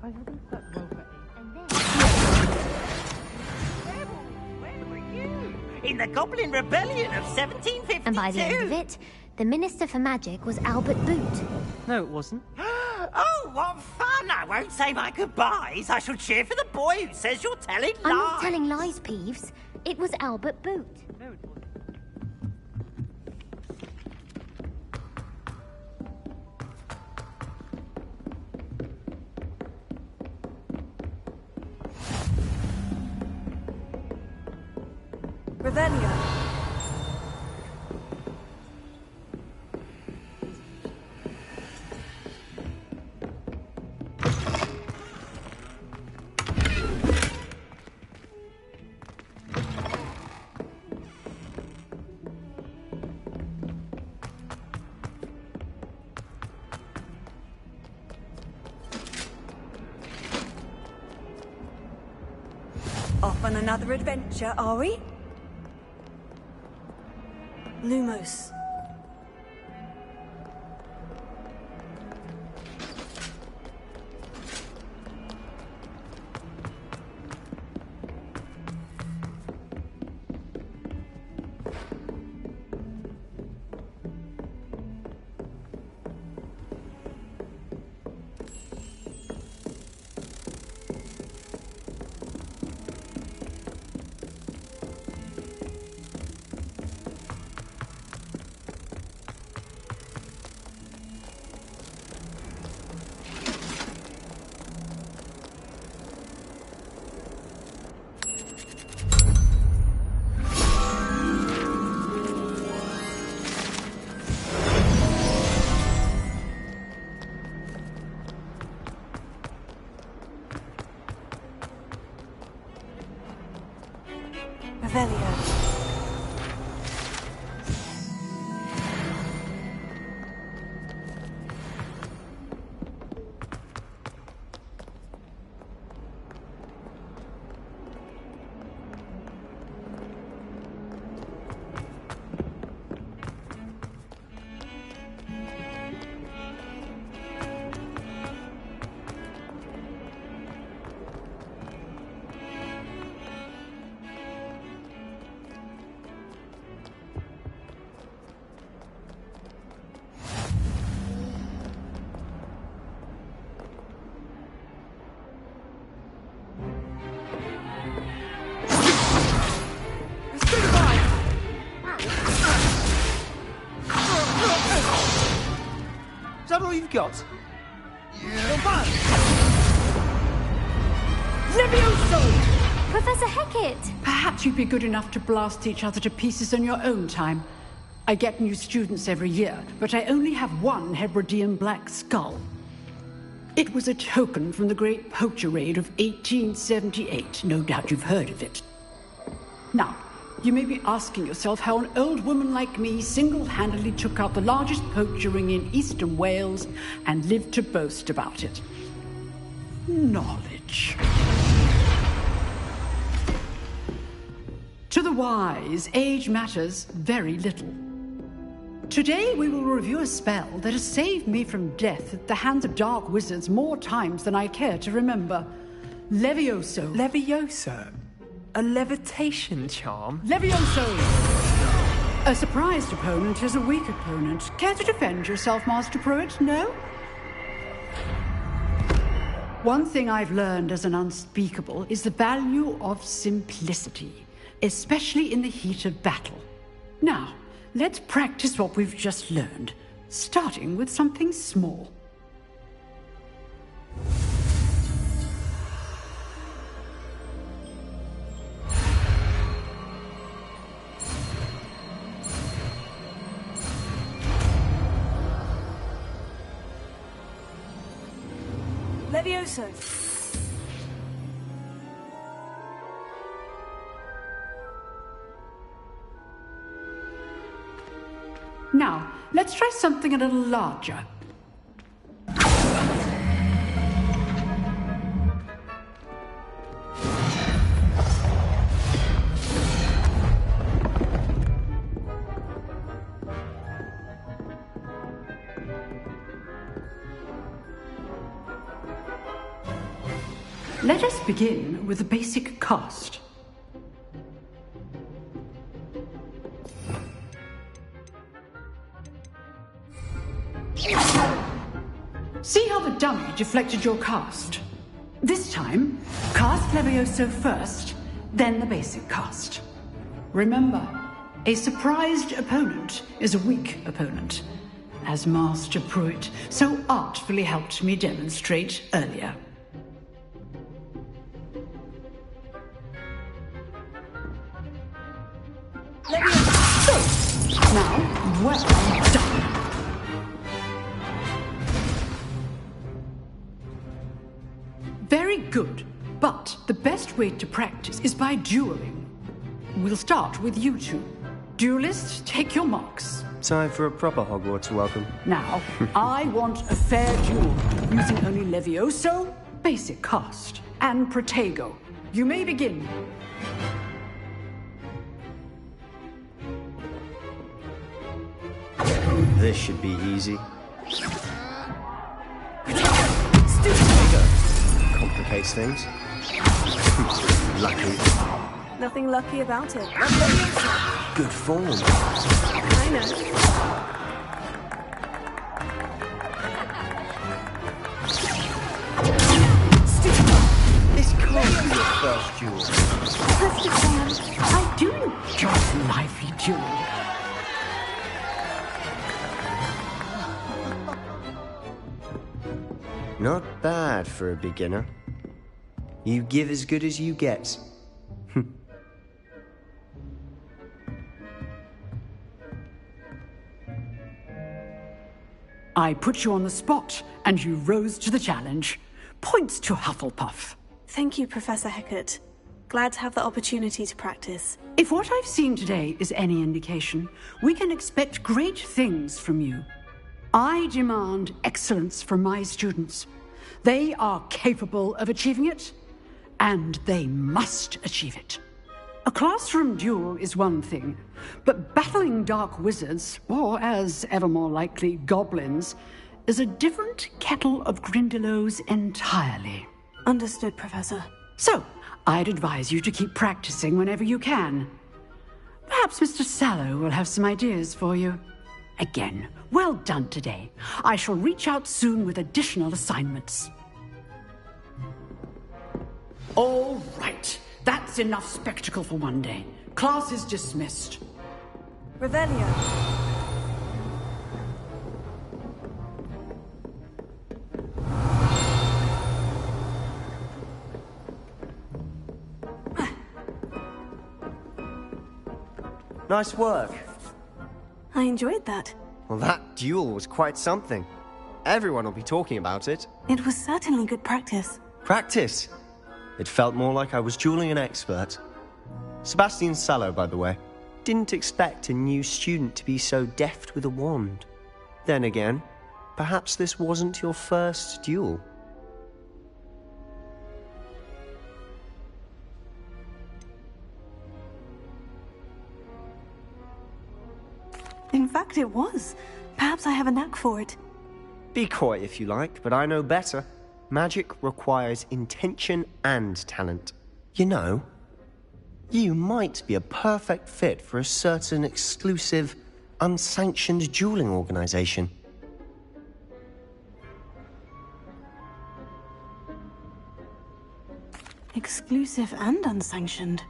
I haven't slept well for Where were you? In the Goblin Rebellion of 1752. And by the end of it, the Minister for Magic was Albert Boot. No, it wasn't. Oh, what fun! I won't say my goodbyes. I shall cheer for the boy who says you're telling lies. I'm not telling lies, Peeves. It was Albert Boot. No, it wasn't. Revelio. Off on another adventure, are we? Lumos. Revelio. that all you've got? Levioso! Professor Hecat! Perhaps you'd be good enough to blast each other to pieces on your own time. I get new students every year, but I only have one Hebridean black skull. It was a token from the Great Poacher Raid of 1878. No doubt you've heard of it. Now, you may be asking yourself how an old woman like me single-handedly took out the largest poacher ring in eastern Wales and lived to boast about it. Knowledge. To the wise, age matters very little. Today we will review a spell that has saved me from death at the hands of dark wizards more times than I care to remember. Levioso. Levioso? A levitation charm? Levioso! A surprised opponent is a weak opponent. Care to defend yourself, Master Pruitt? No? One thing I've learned as an unspeakable is the value of simplicity, especially in the heat of battle. Now, let's practice what we've just learned, starting with something small. Levioso. Now, let's try something a little larger. Let us begin with the basic cast. See how the dummy deflected your cast? This time, cast Levioso first, then the basic cast. Remember, a surprised opponent is a weak opponent, as Master Pruitt so artfully helped me demonstrate earlier. So, now, well done. Very good, but the best way to practice is by dueling. We'll start with you two. Duelists, take your marks. Time for a proper Hogwarts welcome. Now, I want a fair duel, using only Levioso, basic cast, and Protego. You may begin. This should be easy. Complicates things. Lucky. Nothing lucky about it. Good form. I know. This can't be your first duel. I do enjoy lively dueling. Not bad for a beginner. You give as good as you get. I put you on the spot, and you rose to the challenge. Points to Hufflepuff. Thank you, Professor Hecat. Glad to have the opportunity to practice. If what I've seen today is any indication, we can expect great things from you. I demand excellence from my students. They are capable of achieving it, and they must achieve it. A classroom duel is one thing, but battling dark wizards, or as ever more likely, goblins, is a different kettle of Grindylows entirely. Understood, Professor. So, I'd advise you to keep practicing whenever you can. Perhaps Mr. Sallow will have some ideas for you. Again, well done today. I shall reach out soon with additional assignments. All right. That's enough spectacle for one day. Class is dismissed. Revelio. Nice work. I enjoyed that. Well, that duel was quite something. Everyone will be talking about it. It was certainly good practice. Practice? It felt more like I was dueling an expert. Sebastian Sallow, by the way. Didn't expect a new student to be so deft with a wand. Then again, perhaps this wasn't your first duel. In fact, it was. Perhaps I have a knack for it. Be coy if you like, but I know better. Magic requires intention and talent. You know, you might be a perfect fit for a certain exclusive, unsanctioned dueling organization. Exclusive and unsanctioned.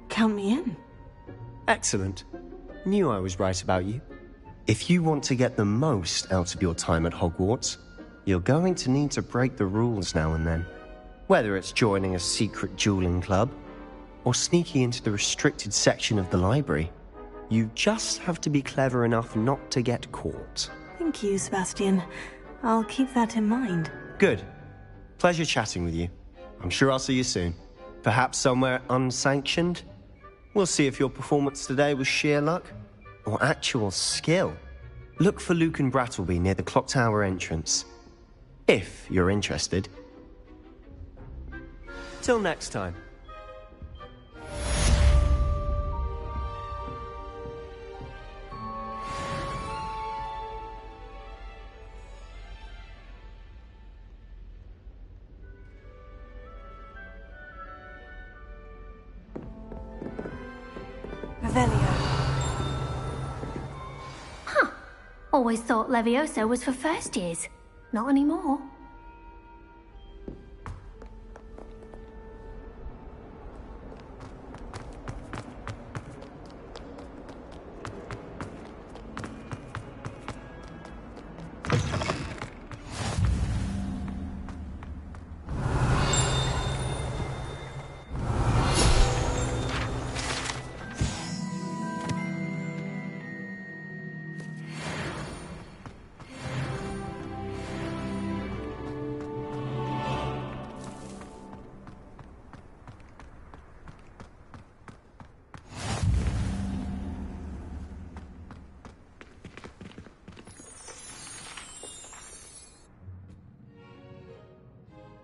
Count me in. Excellent. Knew I was right about you. If you want to get the most out of your time at Hogwarts, you're going to need to break the rules now and then. Whether it's joining a secret dueling club, or sneaking into the restricted section of the library, you just have to be clever enough not to get caught. Thank you, Sebastian. I'll keep that in mind. Good. Pleasure chatting with you. I'm sure I'll see you soon. Perhaps somewhere unsanctioned? We'll see if your performance today was sheer luck or actual skill. Look for Lucan Brattleby near the Clock Tower entrance. If you're interested. Till next time. Always thought Levioso was for first years. Not anymore.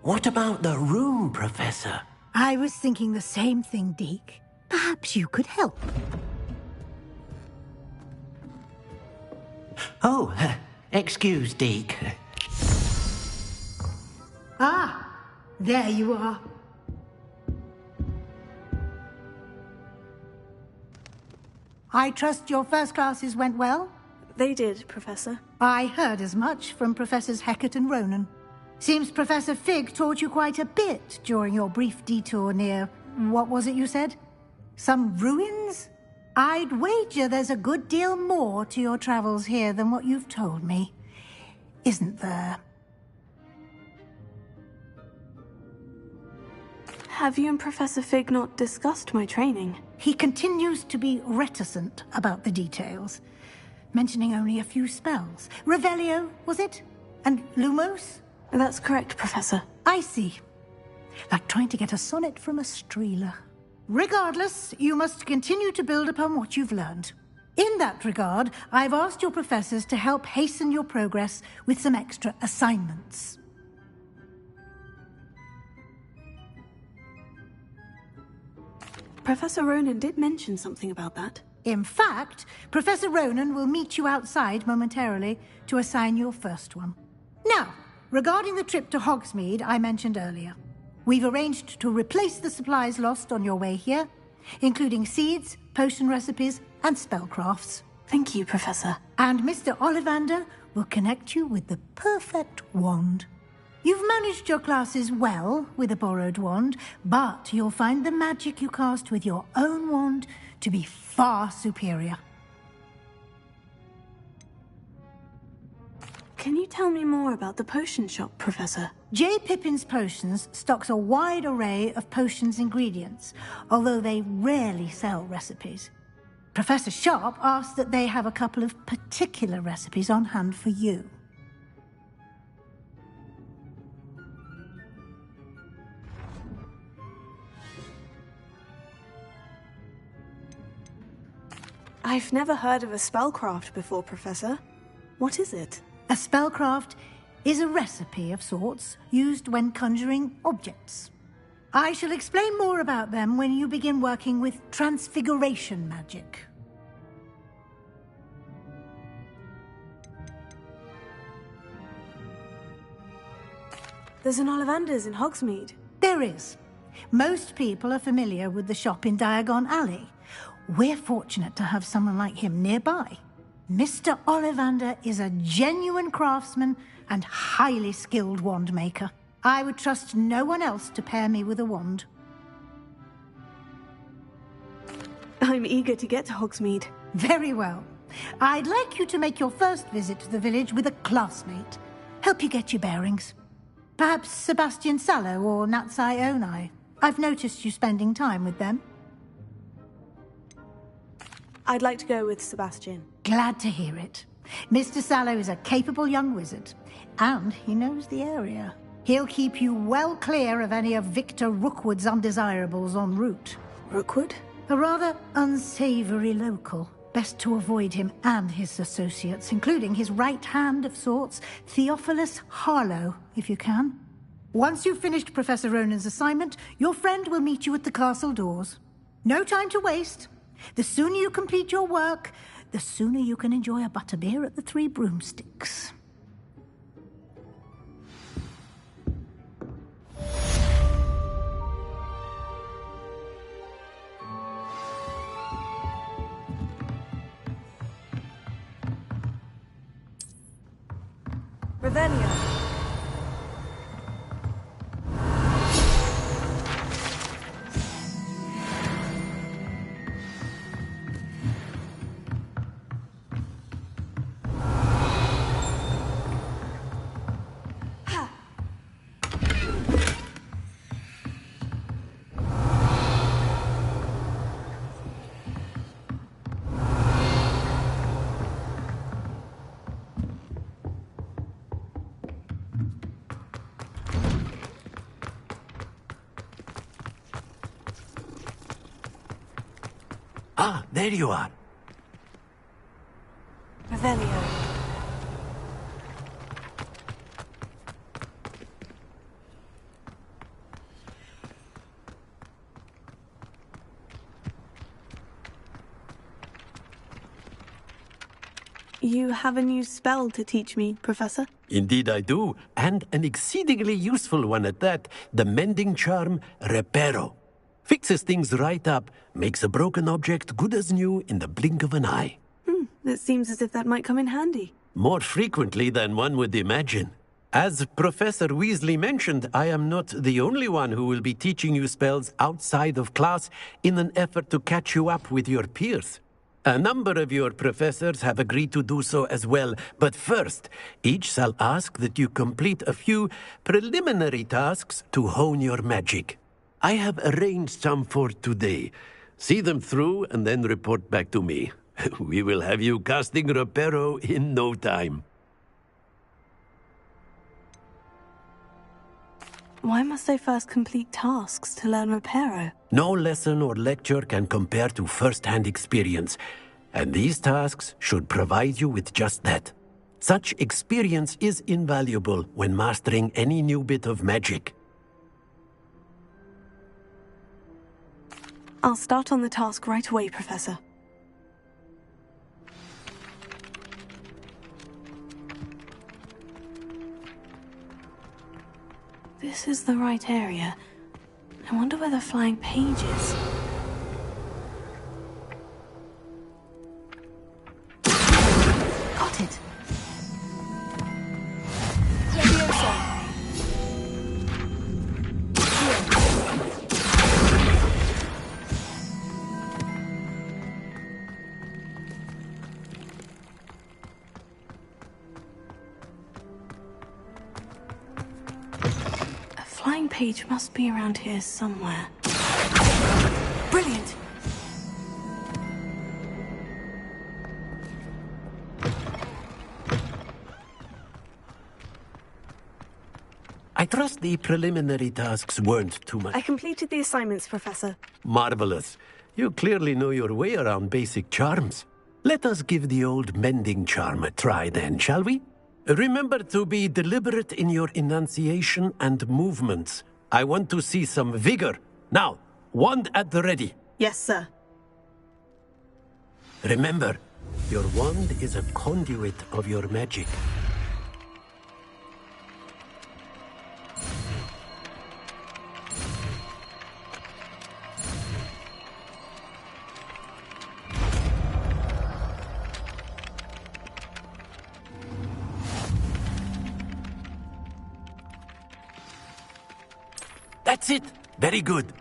What about the room, Professor? I was thinking the same thing, Deke. Perhaps you could help. Oh, excuse, Deke. Ah, there you are. I trust your first classes went well? They did, Professor. I heard as much from Professors Hecat and Ronan. Seems Professor Fig taught you quite a bit during your brief detour near... what was it you said? Some ruins? I'd wager there's a good deal more to your travels here than what you've told me. Isn't there? Have you and Professor Fig not discussed my training? He continues to be reticent about the details, mentioning only a few spells. Revelio, was it? And Lumos? That's correct, Professor. I see. Like trying to get a sonnet from a Streeler. Regardless, you must continue to build upon what you've learned. In that regard, I've asked your professors to help hasten your progress with some extra assignments. Professor Ronan did mention something about that. In fact, Professor Ronan will meet you outside momentarily to assign your first one. Now, regarding the trip to Hogsmeade I mentioned earlier, we've arranged to replace the supplies lost on your way here, including seeds, potion recipes, and spellcrafts. Thank you, Professor. And Mr. Ollivander will connect you with the perfect wand. You've managed your classes well with a borrowed wand, but you'll find the magic you cast with your own wand to be far superior. Can you tell me more about the potion shop, Professor? J. Pippin's Potions stocks a wide array of potions ingredients, although they rarely sell recipes. Professor Sharp asked that they have a couple of particular recipes on hand for you. I've never heard of a spellcraft before, Professor. What is it? A spellcraft is a recipe of sorts used when conjuring objects. I shall explain more about them when you begin working with transfiguration magic. There's an Ollivander's in Hogsmeade. There is. Most people are familiar with the shop in Diagon Alley. We're fortunate to have someone like him nearby. Mr. Ollivander is a genuine craftsman and highly skilled wand maker. I would trust no one else to pair me with a wand. I'm eager to get to Hogsmeade. Very well. I'd like you to make your first visit to the village with a classmate. Help you get your bearings. Perhaps Sebastian Sallow or Natsai Onai. I've noticed you spending time with them. I'd like to go with Sebastian. Glad to hear it. Mr. Sallow is a capable young wizard, and he knows the area. He'll keep you well clear of any of Victor Rookwood's undesirables en route. Rookwood? A rather unsavory local. Best to avoid him and his associates, including his right hand of sorts, Theophilus Harlow, if you can. Once you've finished Professor Ronan's assignment, your friend will meet you at the castle doors. No time to waste. The sooner you complete your work, the sooner you can enjoy a butterbeer at the Three Broomsticks. Revelio. Ah, there you are. Revelio. You have a new spell to teach me, Professor? Indeed I do, and an exceedingly useful one at that, the mending charm Reparo. Fixes things right up, makes a broken object good as new in the blink of an eye. It seems as if that might come in handy. More frequently than one would imagine. As Professor Weasley mentioned, I am not the only one who will be teaching you spells outside of class in an effort to catch you up with your peers. A number of your professors have agreed to do so as well, but first, each shall ask that you complete a few preliminary tasks to hone your magic. I have arranged some for today. See them through and then report back to me. We will have you casting Reparo in no time. Why must I first complete tasks to learn Reparo? No lesson or lecture can compare to first-hand experience, and these tasks should provide you with just that. Such experience is invaluable when mastering any new bit of magic. I'll start on the task right away, Professor. This is the right area. I wonder where the flying page is. Got it. Flying page must be around here somewhere. Brilliant! I trust the preliminary tasks weren't too much. I completed the assignments, Professor. Marvelous. You clearly know your way around basic charms. Let us give the old mending charm a try then, shall we? Remember to be deliberate in your enunciation and movements. I want to see some vigor. Now, wand at the ready. Yes, sir. Remember, your wand is a conduit of your magic. That's it. Very good.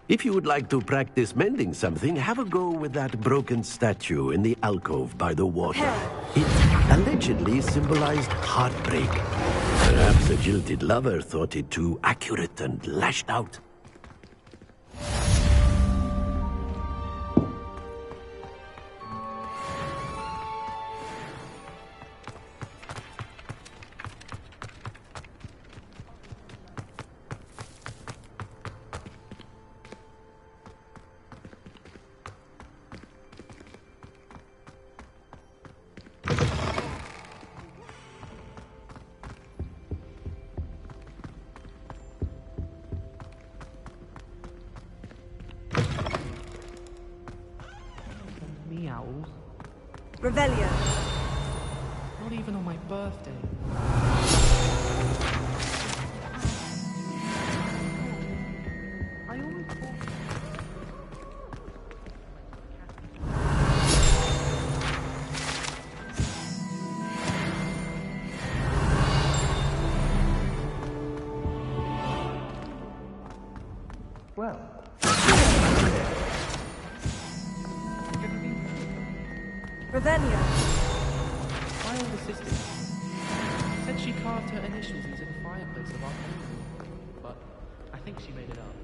If you would like to practice mending something, have a go with that broken statue in the alcove by the water. It allegedly symbolized heartbreak. Perhaps a jilted lover thought it too accurate and lashed out. Meows. Revelio. Not even on my birthday. I always thought... Well... Revelio. My older sister said she carved her initials into the fireplace of our home, but I think she made it up.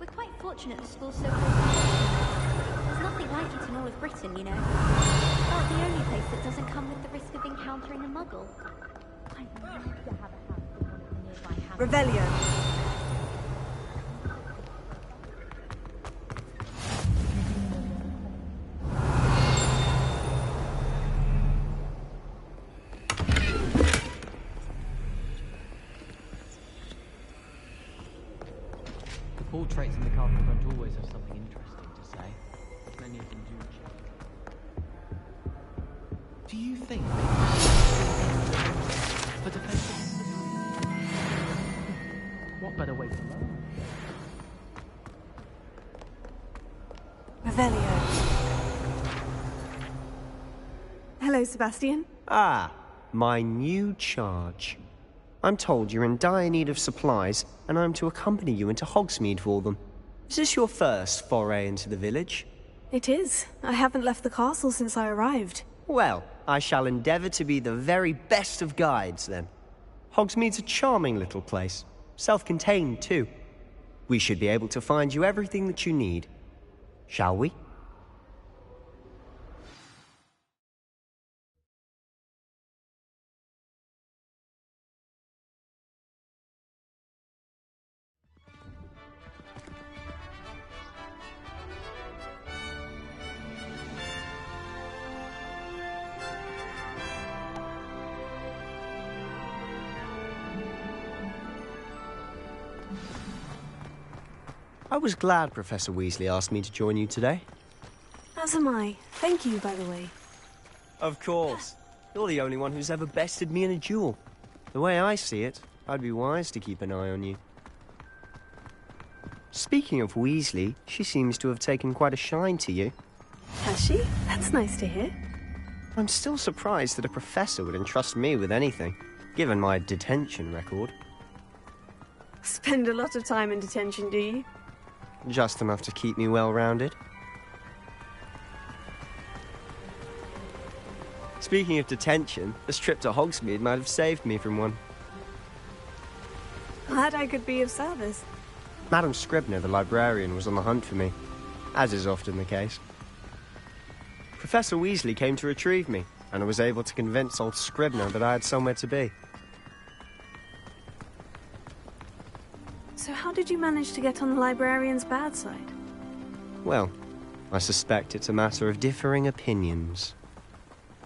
We're quite fortunate the school's so close to us. There's nothing like it in all of Britain, you know. About the only place that doesn't come with the risk of encountering a muggle. I'd love to have a house with one of the nearby houses. Revelio. The portraits in the carpet don't always have something interesting to say. Many of them do check. Do you think for defensive? What better way to learn? Revelio. Hello, Sebastian. Ah, my new charge. I'm told you're in dire need of supplies, and I'm to accompany you into Hogsmeade for them. Is this your first foray into the village? It is. I haven't left the castle since I arrived. Well, I shall endeavour to be the very best of guides, then. Hogsmeade's a charming little place. Self-contained, too. We should be able to find you everything that you need. Shall we? I was glad Professor Weasley asked me to join you today. As am I. Thank you, by the way. Of course. You're the only one who's ever bested me in a duel. The way I see it, I'd be wise to keep an eye on you. Speaking of Weasley, she seems to have taken quite a shine to you. Has she? That's nice to hear. I'm still surprised that a professor would entrust me with anything, given my detention record. Spend a lot of time in detention, do you? Just enough to keep me well-rounded. Speaking of detention, this trip to Hogsmeade might have saved me from one. Glad I could be of service. Madam Scribner, the librarian, was on the hunt for me, as is often the case. Professor Weasley came to retrieve me, and I was able to convince old Scribner that I had somewhere to be. So how did you manage to get on the librarian's bad side? Well, I suspect it's a matter of differing opinions.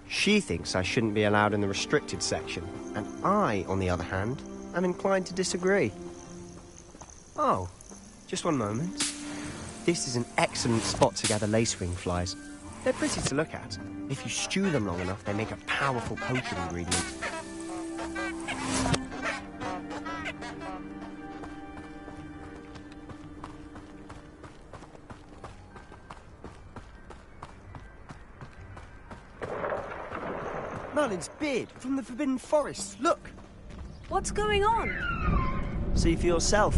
She thinks I shouldn't be allowed in the restricted section, and I, on the other hand, am inclined to disagree. Oh, just one moment. This is an excellent spot to gather lacewing flies. They're pretty to look at. If you stew them long enough, they make a powerful potion ingredient. Merlin's beard from the Forbidden Forest. Look! What's going on? See for yourself.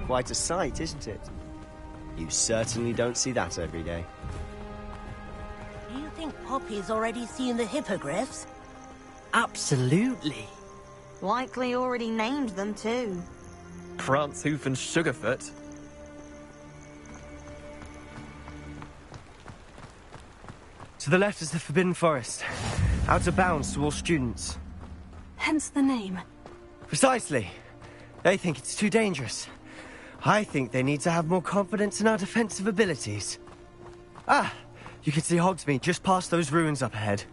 Quite a sight, isn't it? You certainly don't see that every day. Do you think Poppy's already seen the hippogriffs? Absolutely. Likely already named them too. Prancehoof and Sugarfoot. To the left is the Forbidden Forest. Out of bounds to all students. Hence the name. Precisely. They think it's too dangerous. I think they need to have more confidence in our defensive abilities. Ah, you can see Hogsmeade just past those ruins up ahead.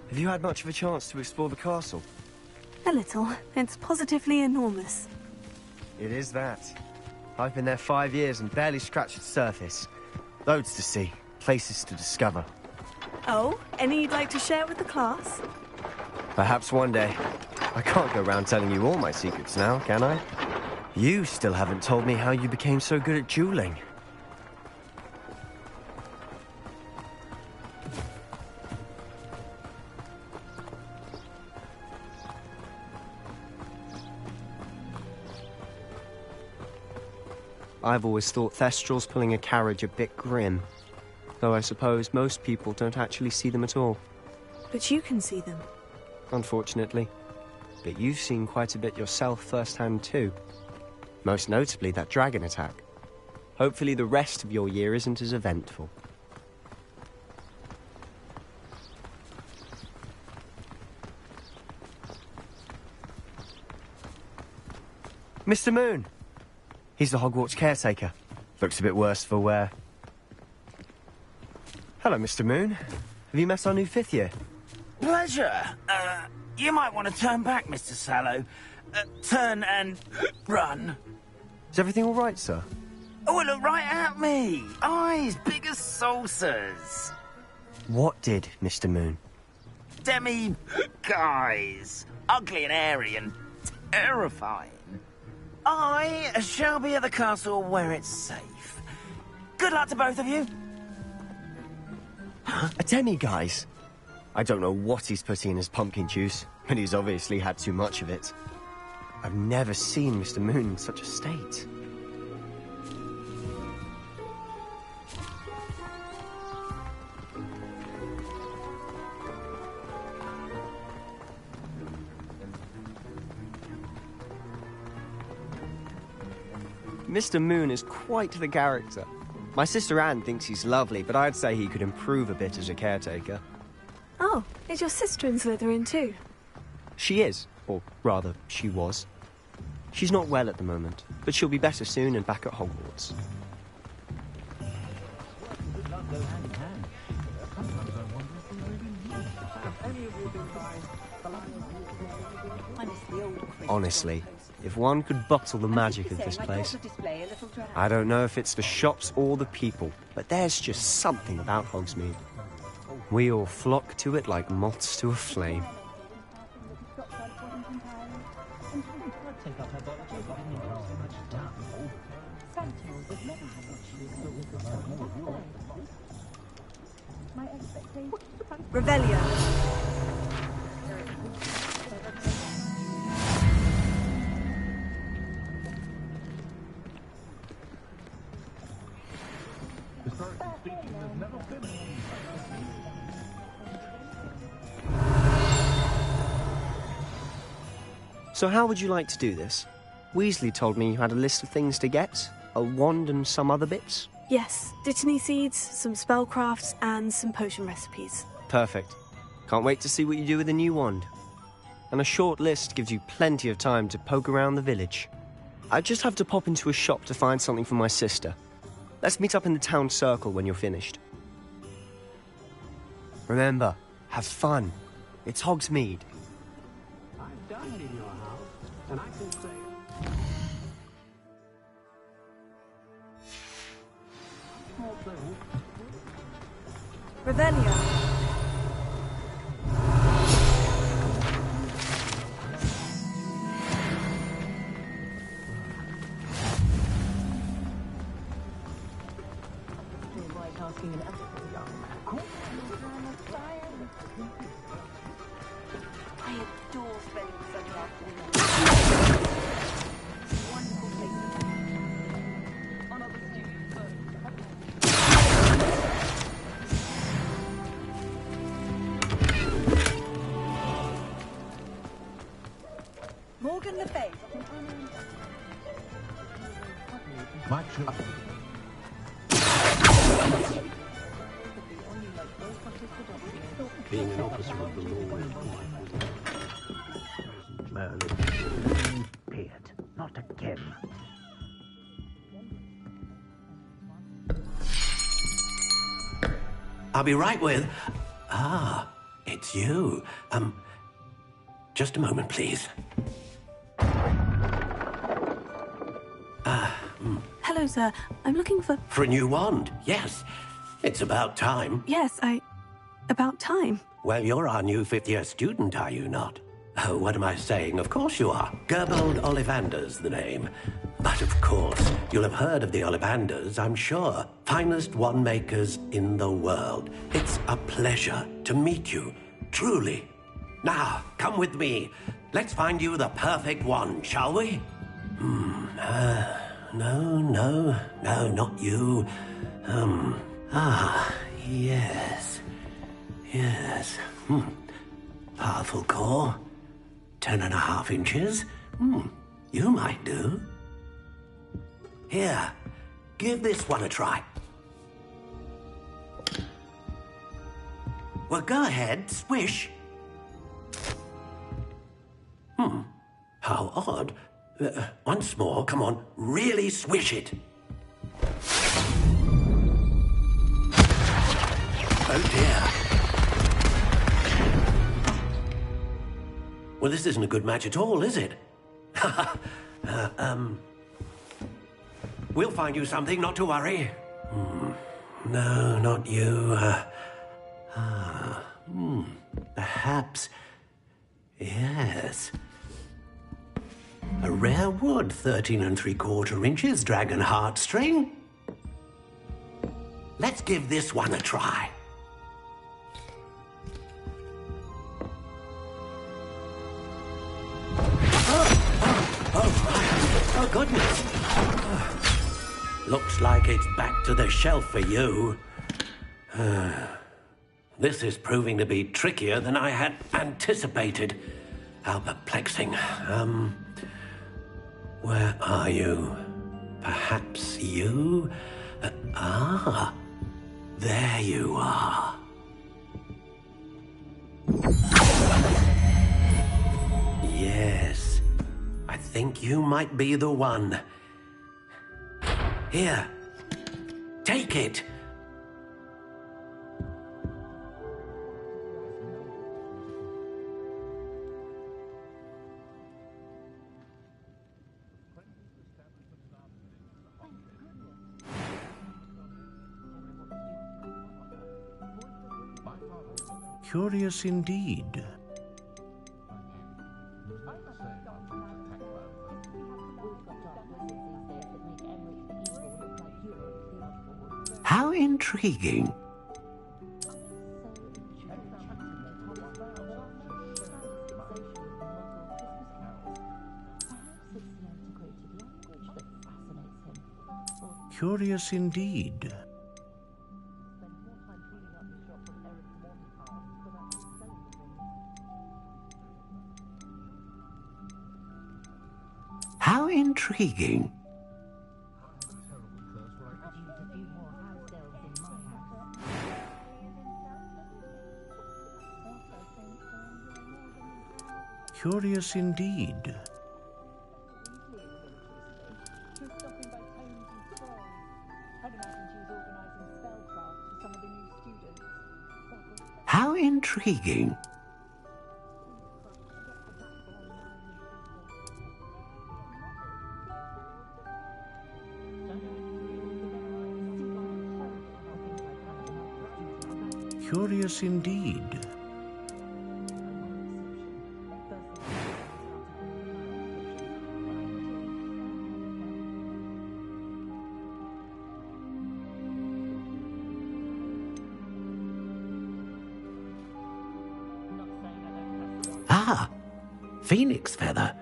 Have you had much of a chance to explore the castle? A little. It's positively enormous. It is that. I've been there 5 years and barely scratched the surface. Loads to see, places to discover. Oh, any you'd like to share with the class? Perhaps one day. I can't go around telling you all my secrets now, can I? You still haven't told me how you became so good at dueling. I've always thought Thestrals pulling a carriage a bit grim. Though I suppose most people don't actually see them at all. But you can see them. Unfortunately. But you've seen quite a bit yourself firsthand too. Most notably that dragon attack. Hopefully the rest of your year isn't as eventful. Mr. Moon! He's the Hogwarts caretaker. Looks a bit worse for wear. Hello, Mr. Moon. Have you met our new 5th year? Pleasure. You might want to turn back, Mr. Sallow. Turn and run. Is everything all right, sir? Oh, look right at me. Eyes big as saucers. What did, Mr. Moon? Guys. Ugly and hairy and terrifying. I shall be at the castle where it's safe. Good luck to both of you. A demi-guise? I don't know what he's putting in his pumpkin juice, but he's obviously had too much of it. I've never seen Mr. Moon in such a state. Mr. Moon is quite the character. My sister Anne thinks he's lovely, but I'd say he could improve a bit as a caretaker. Oh, is your sister in Slytherin too? She is, or rather, she was. She's not well at the moment, but she'll be better soon and back at Hogwarts. Honestly, if one could bottle the magic of this place. I don't know if it's the shops or the people, but there's just something about Hogsmeade. We all flock to it like moths to a flame. Revelio. So how would you like to do this? Weasley told me you had a list of things to get. A wand and some other bits. Yes, Dittany seeds, some spellcrafts, and some potion recipes. Perfect. Can't wait to see what you do with the new wand. And a short list gives you plenty of time to poke around the village. I just have to pop into a shop to find something for my sister. Let's meet up in the town circle when you're finished. Remember, have fun. It's Hogsmeade. I've dined in your house, and I can say... Revelio. I adore spending Sunday afternoon. Wonderful place. On other students, Morgan Le Fay. Being an officer of the law is Merlin. Beard. Not again. I'll be right with... it's you. Just a moment, please. Hello, sir. I'm looking for... For a new wand, yes. It's about time. Yes, about time. Well, you're our new fifth-year student, are you not? Oh, what am I saying? Of course you are. Gerbold Ollivander's the name. But of course, you'll have heard of the Ollivanders, I'm sure. Finest wand makers in the world. It's a pleasure to meet you, truly. Now, come with me. Let's find you the perfect wand, shall we? No, not you. Yes. Powerful core. 10.5 inches. You might do. Here, give this one a try. Well, go ahead, swish. How odd. Once more, come on, really swish it. Oh dear. Well, this isn't a good match at all, is it? We'll find you something, not to worry. No, not you. Perhaps. Yes. A rare wood, 13 3/4 inches, dragon heartstring. Let's give this one a try. Oh, goodness. Looks like it's back to the shelf for you. This is proving to be trickier than I had anticipated. How perplexing. Where are you? Perhaps you? There you are. Yes, I think you might be the one. Here, take it. Curious indeed. How intriguing. Curious indeed. intriguing. Curious indeed. How intriguing. Curious indeed. Ah, phoenix feather.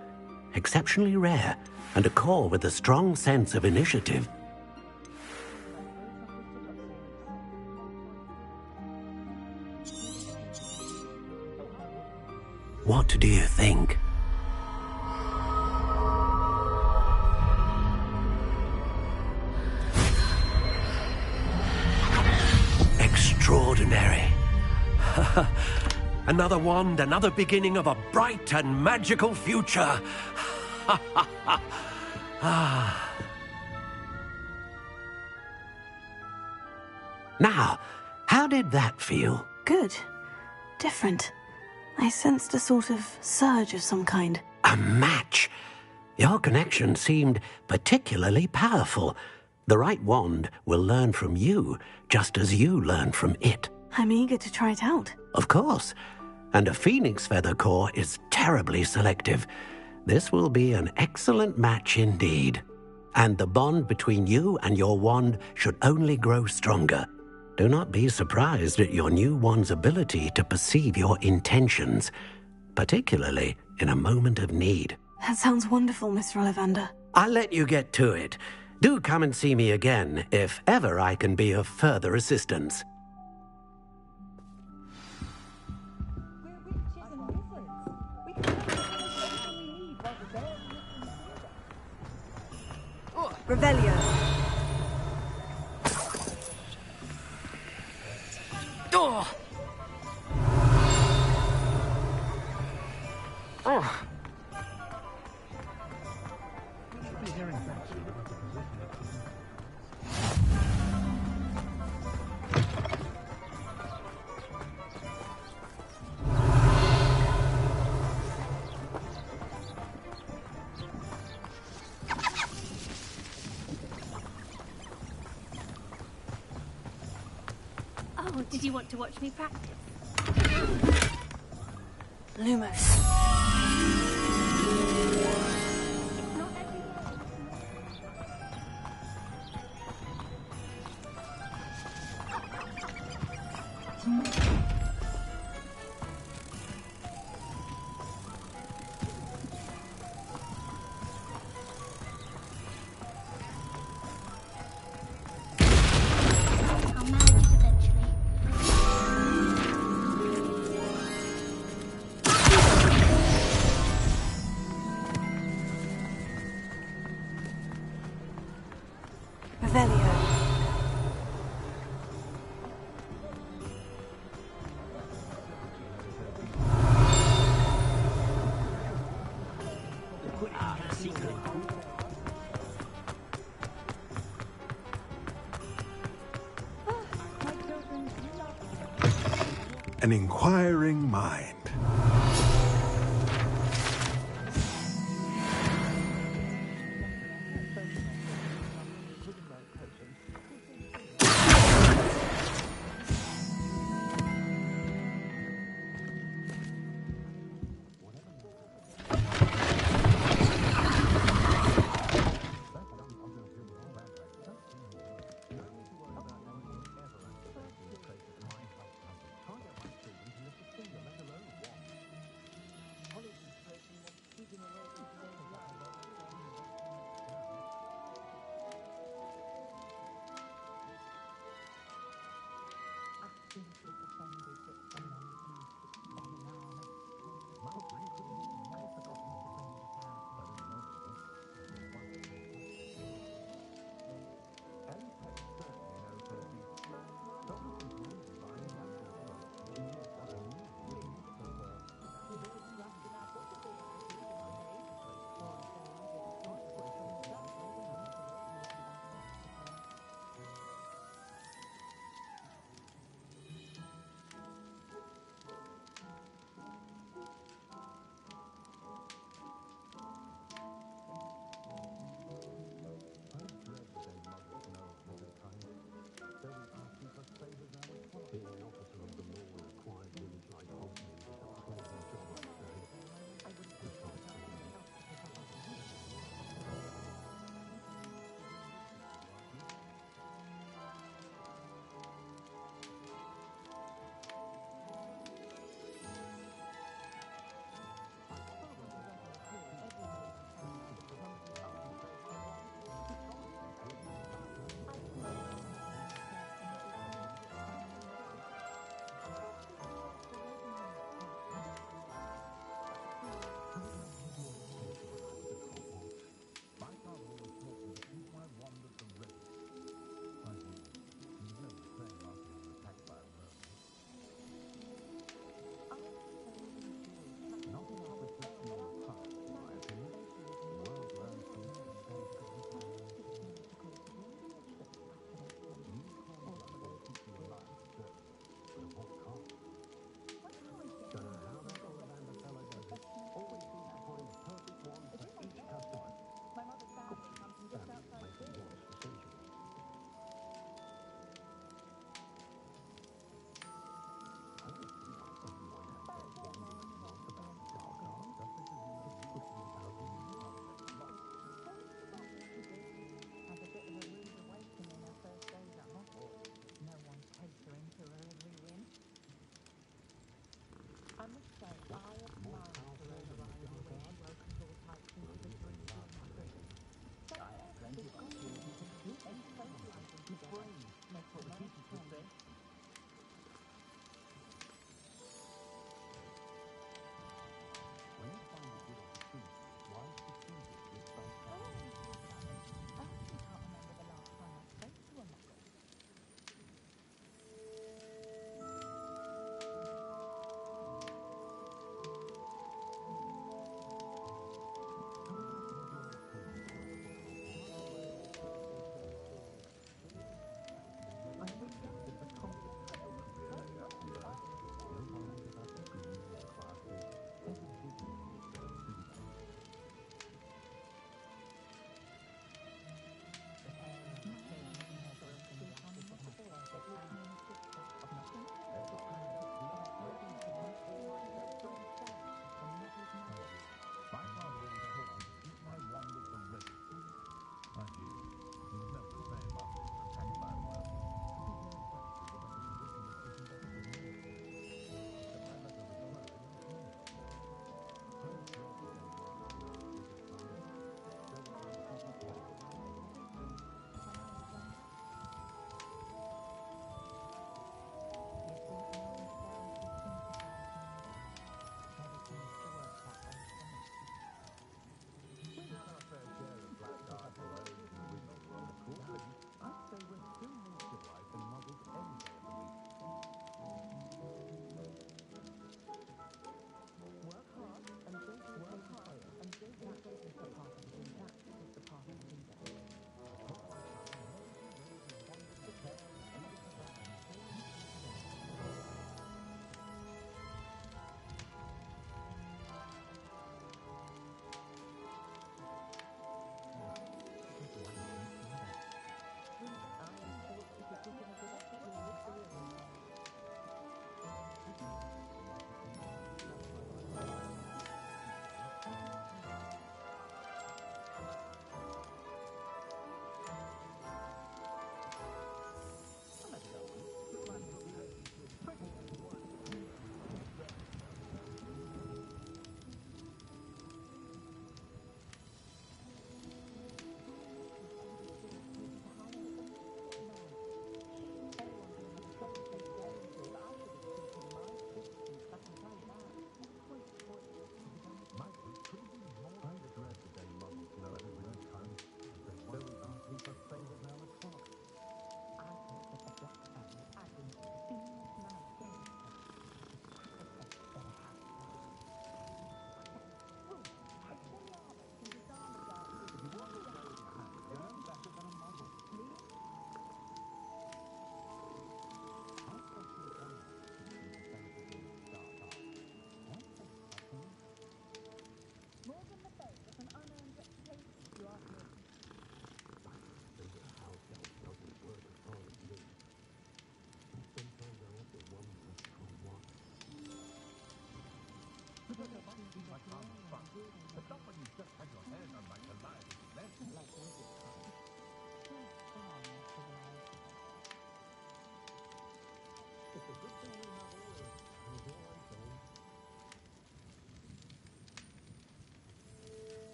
Exceptionally rare, and a core with a strong sense of initiative. What do you think? Extraordinary. Another wand, another beginning of a bright and magical future. Now, how did that feel? Good. Different. I sensed a sort of surge of some kind. A match. Your connection seemed particularly powerful. The right wand will learn from you, just as you learn from it. I'm eager to try it out. Of course. And a phoenix feather core is terribly selective. This will be an excellent match indeed. And the bond between you and your wand should only grow stronger. Do not be surprised at your new wand's ability to perceive your intentions, particularly in a moment of need. That sounds wonderful, Mr. Ollivander. I'll let you get to it. Do come and see me again if ever I can be of further assistance. Revelio. Oh. Oh. Oh, did you want to watch me practice? Lumos. I'll manage it eventually. Revelio. An inquiring mind.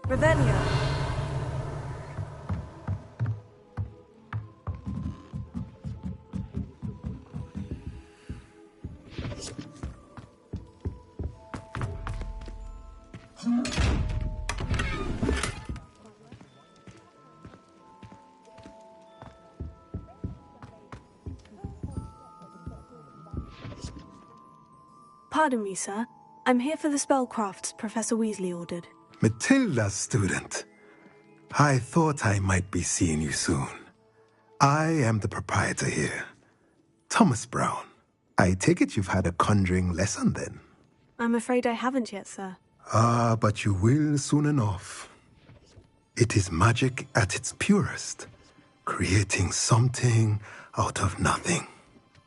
Revelio. Pardon me, sir. I'm here for the spellcrafts Professor Weasley ordered. Matilda, student. I thought I might be seeing you soon. I am the proprietor here, Thomas Brown. I take it you've had a conjuring lesson then? I'm afraid I haven't yet, sir. Ah, but you will soon enough. It is magic at its purest, creating something out of nothing.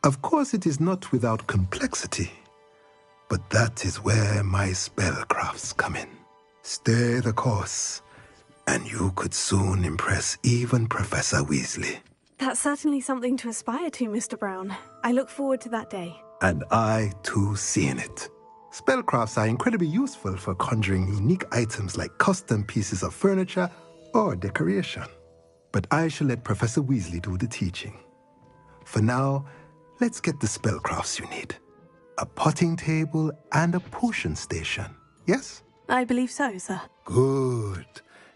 Of course, it is not without complexity, but that is where my spellcrafts come in. Stay the course, and you could soon impress even Professor Weasley. That's certainly something to aspire to, Mr. Brown. I look forward to that day. And I, too, seeing it. Spellcrafts are incredibly useful for conjuring unique items like custom pieces of furniture or decoration. But I shall let Professor Weasley do the teaching. For now, let's get the spellcrafts you need. A potting table and a potion station, yes? I believe so, sir. Good.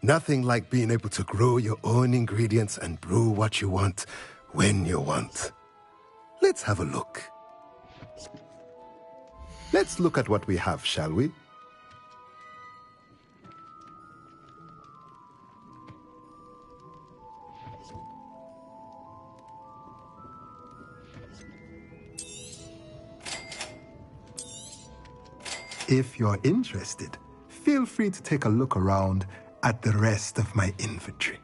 Nothing like being able to grow your own ingredients and brew what you want when you want. Let's have a look. Let's look at what we have, shall we? If you're interested, feel free to take a look around at the rest of my inventory.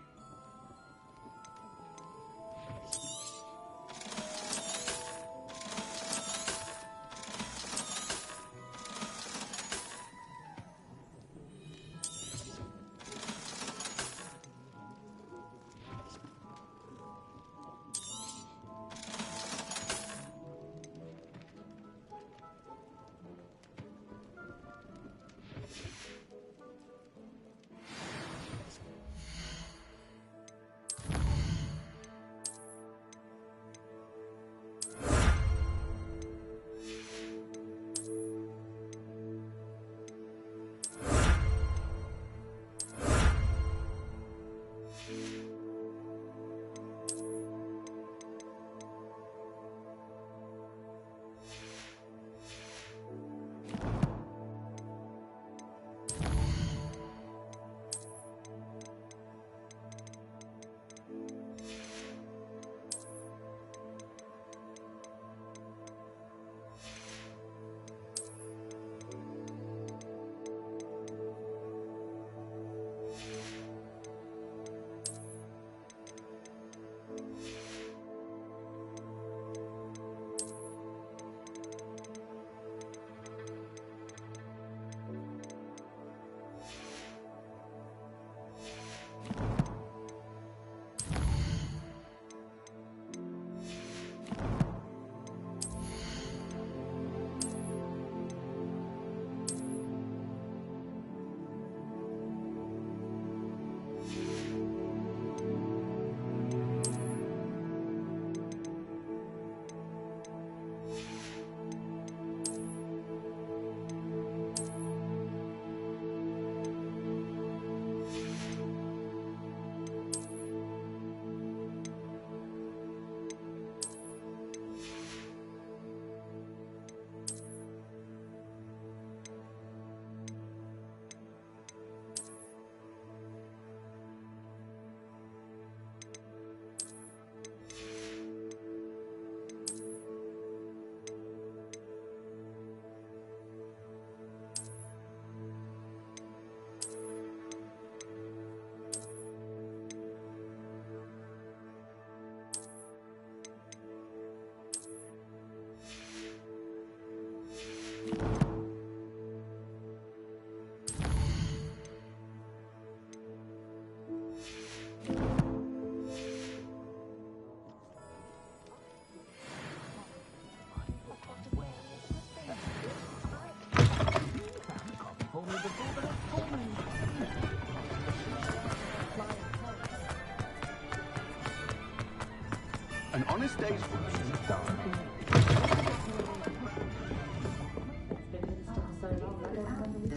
An honest day's work done.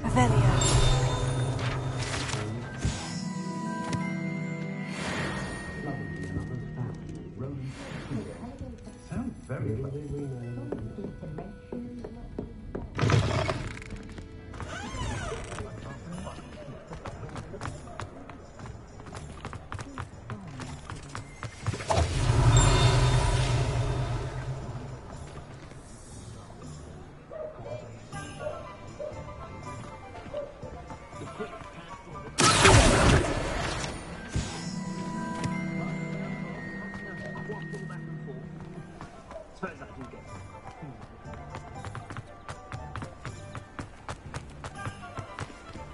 Revelio. Sounds very clever.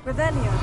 Revelio.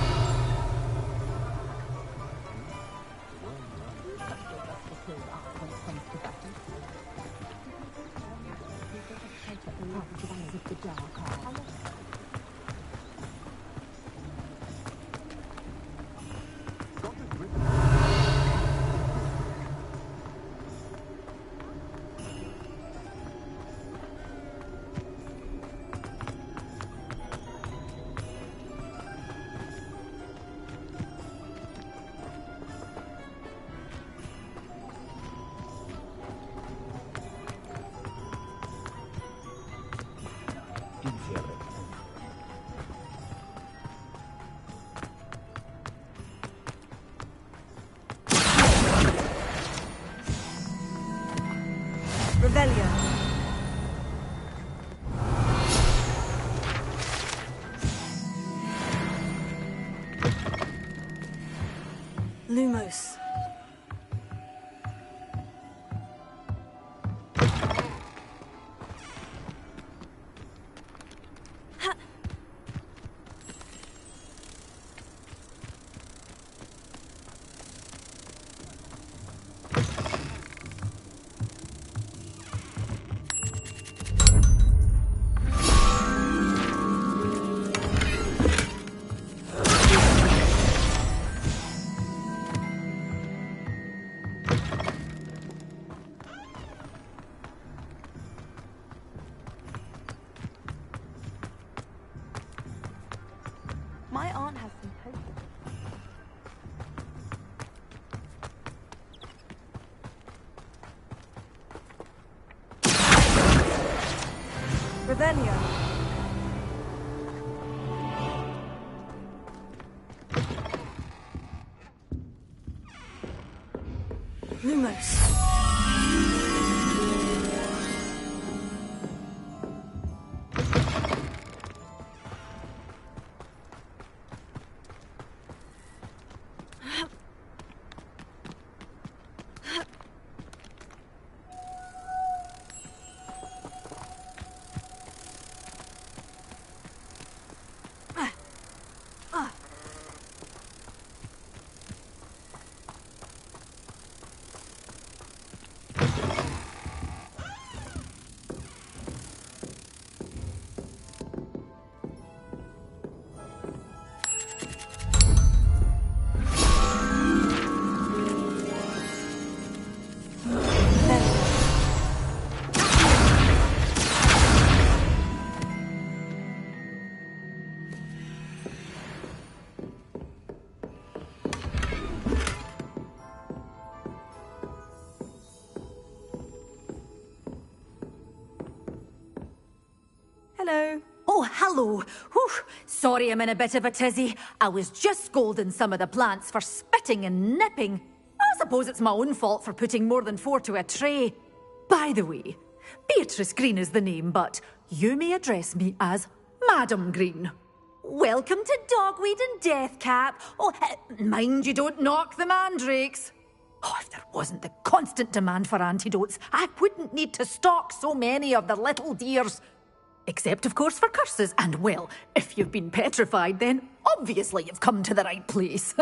Revelio. Lumos. My aunt has some potions. Revelio. Lumos. Hello. Oh, hello. Whew. Sorry I'm in a bit of a tizzy. I was just scolding some of the plants for spitting and nipping. I suppose it's my own fault for putting more than 4 to a tray. By the way, Beatrice Green is the name, but you may address me as Madam Green. Welcome to Dogweed and Deathcap. Oh, mind you don't knock the mandrakes. Oh, if there wasn't the constant demand for antidotes, I wouldn't need to stock so many of the little dears. Except, of course, for curses. And, well, if you've been petrified, then obviously you've come to the right place.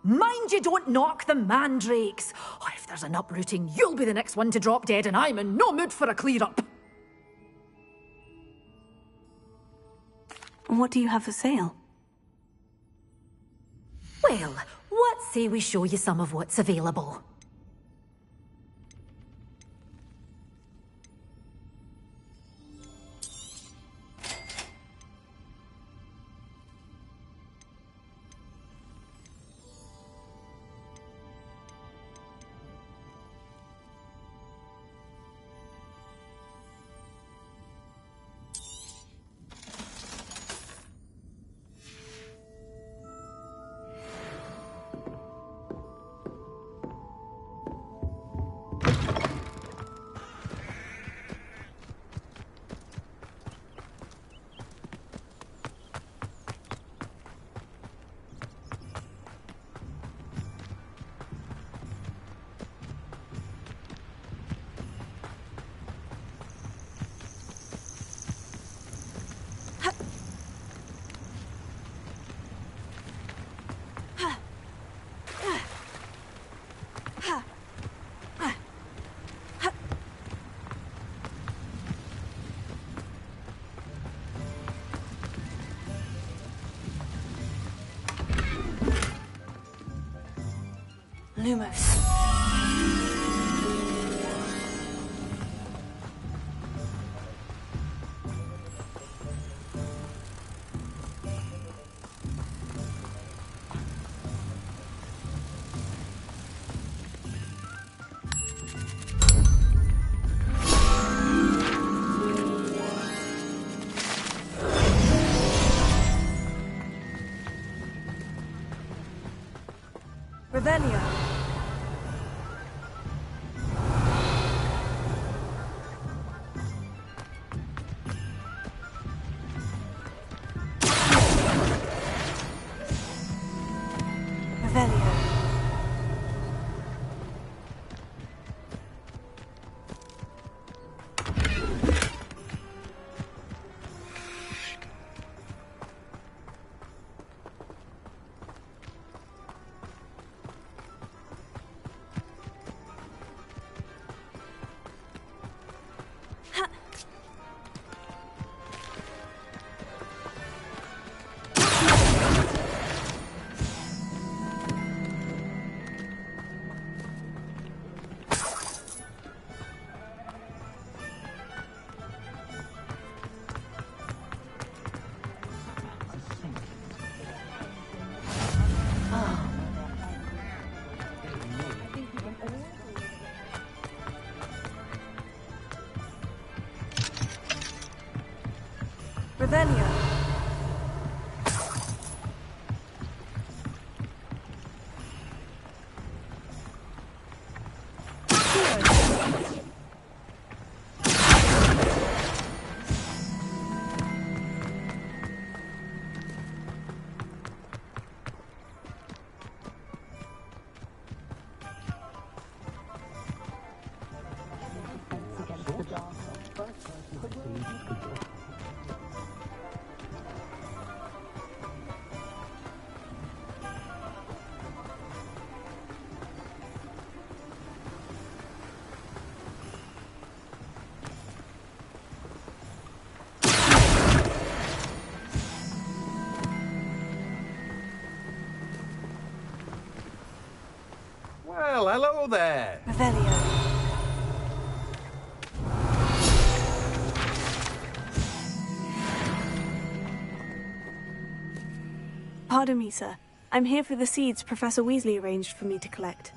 Mind you don't knock the mandrakes. Oh, if there's an uprooting, you'll be the next one to drop dead, and I'm in no mood for a clear-up. What do you have for sale? Well, what say we show you some of what's available? Lumos. Revelio. Revelio. Revelio. Well, hello there. Revelio. Pardon me, sir. I'm here for the seeds Professor Weasley arranged for me to collect.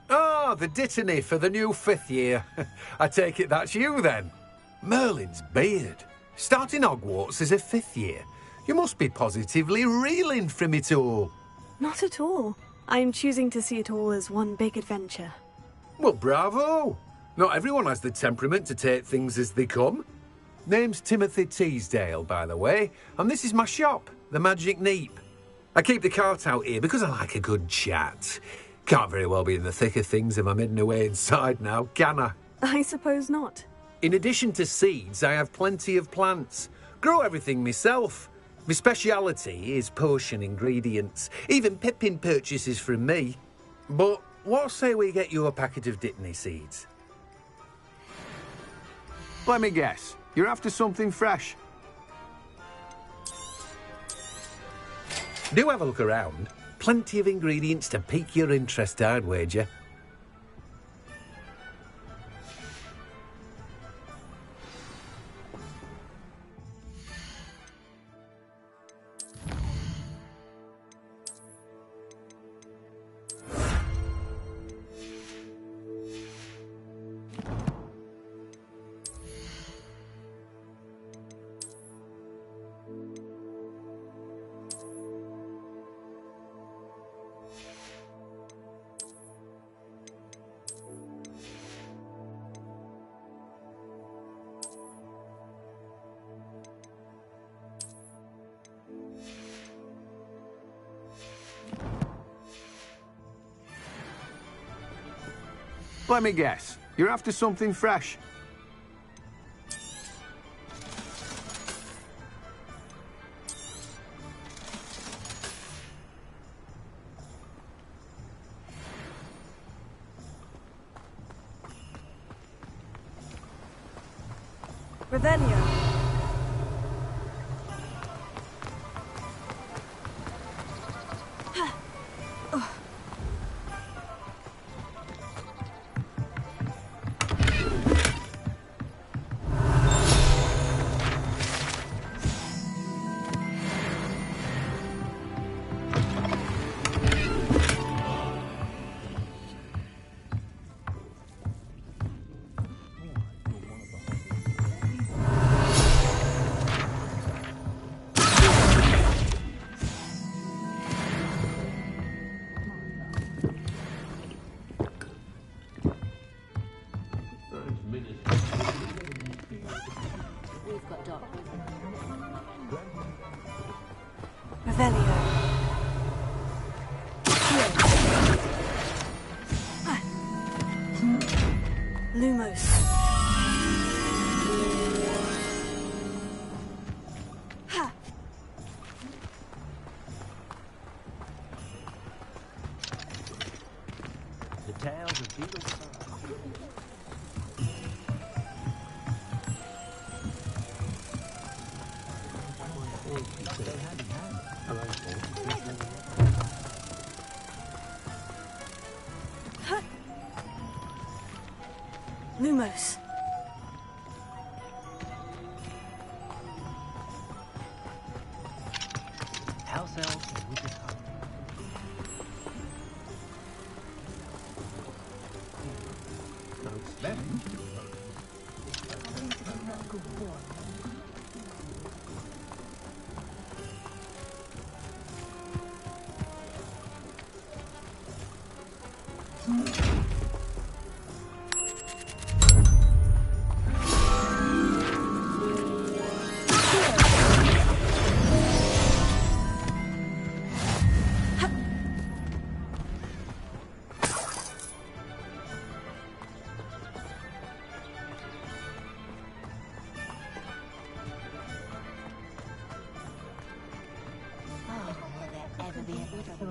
Oh, the dittany for the new 5th year. I take it that's you, then. Merlin's beard. Starting Hogwarts as a 5th year. You must be positively reeling from it all. Not at all. I'm choosing to see it all as one big adventure. Well, bravo. Not everyone has the temperament to take things as they come. Name's Timothy Teasdale, by the way, and this is my shop, the Magic Neep. I keep the cart out here because I like a good chat. Can't very well be in the thick of things if I'm hidden away inside now, can I? I suppose not. In addition to seeds, I have plenty of plants. Grow everything myself. My speciality is potion ingredients. Even Pippin purchases from me. But what say we get you a packet of Dittany seeds? Let me guess. You're after something fresh. Do have a look around. Plenty of ingredients to pique your interest, I'd wager. Let me guess. You're after something fresh. Revelio. Lumos. Ha! The tales of Beetle. Lumos. House elves and witches' hut.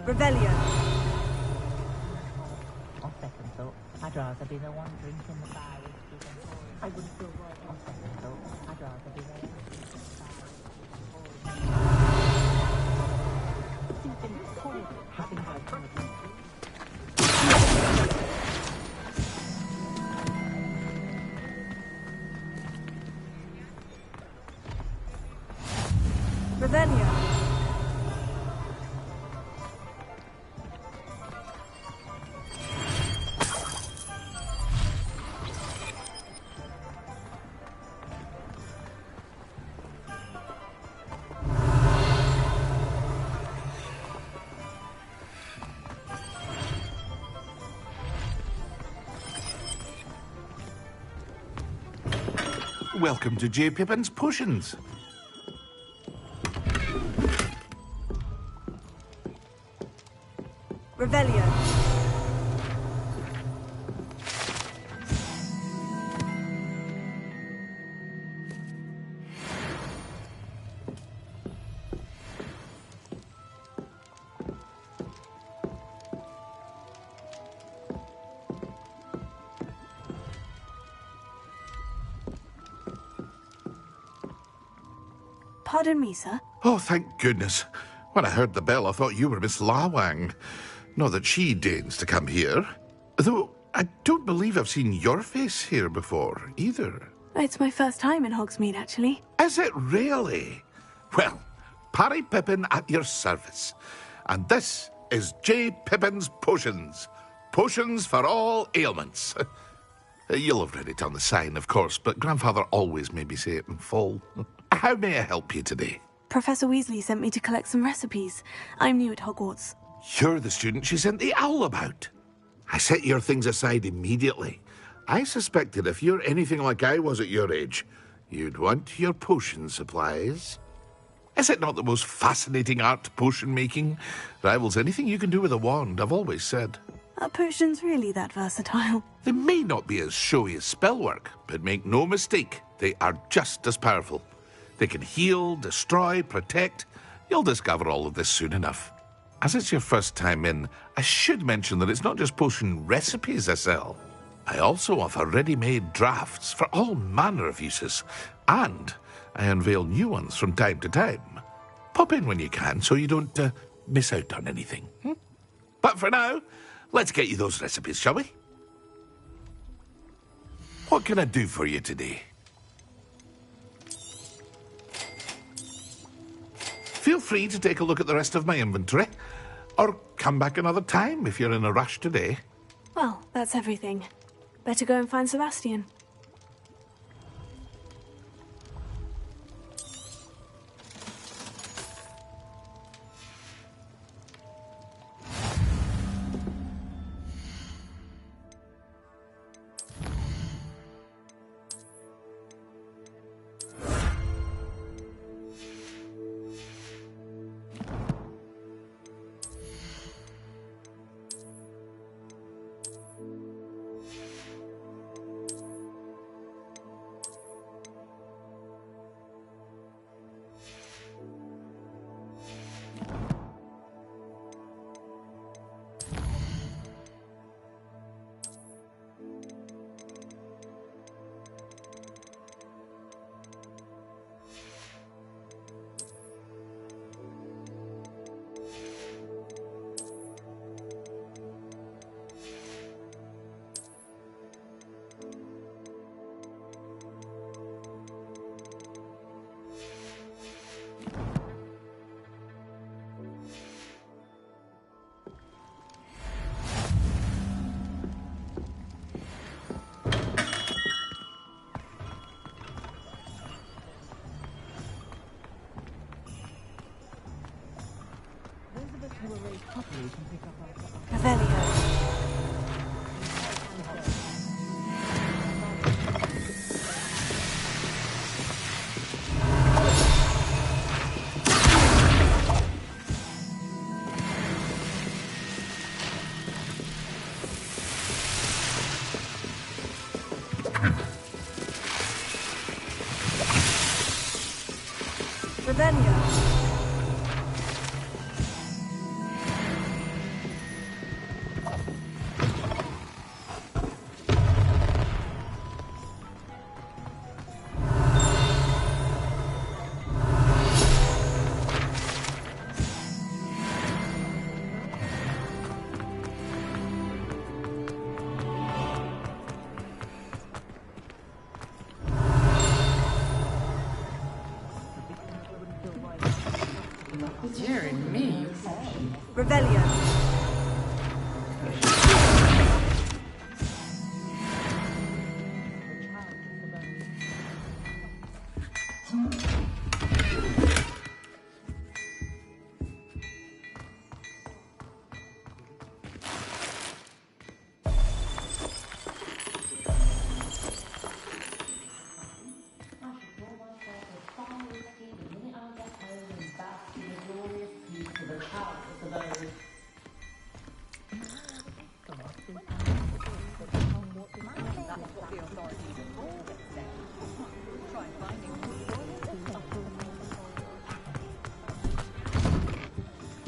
Revelio. On second thought, I'd rather be the one drinking the bar whiskey than I wouldn't feel right. On second thought, I'd rather be the one drinking the bar Revelio. Welcome to J. Pippin's Potions. Revelio. Pardon me, sir. Oh, thank goodness. When I heard the bell, I thought you were Miss Lawang. Not that she deigns to come here. Though I don't believe I've seen your face here before, either. It's my first time in Hogsmeade, actually. Is it really? Well, Parry Pippin at your service. And this is J. Pippin's Potions. Potions for all ailments. You'll have read it on the sign, of course, but Grandfather always made me say it in full. How may I help you today? Professor Weasley sent me to collect some recipes. I'm new at Hogwarts. You're the student she sent the owl about. I set your things aside immediately. I suspected if you're anything like I was at your age, you'd want your potion supplies. Is it not the most fascinating art, potion making? Rivals anything you can do with a wand, I've always said. Are potions really that versatile? They may not be as showy as spellwork, but make no mistake, they are just as powerful. They can heal, destroy, protect. You'll discover all of this soon enough. As it's your first time in, I should mention that it's not just potion recipes I sell. I also offer ready-made drafts for all manner of uses, and I unveil new ones from time to time. Pop in when you can so you don't miss out on anything. But for now, let's get you those recipes, shall we? What can I do for you today? Feel free to take a look at the rest of my inventory, or come back another time if you're in a rush today. Well, that's everything. Better go and find Sebastian. Revelio. Revelio. Dear me. Revelio.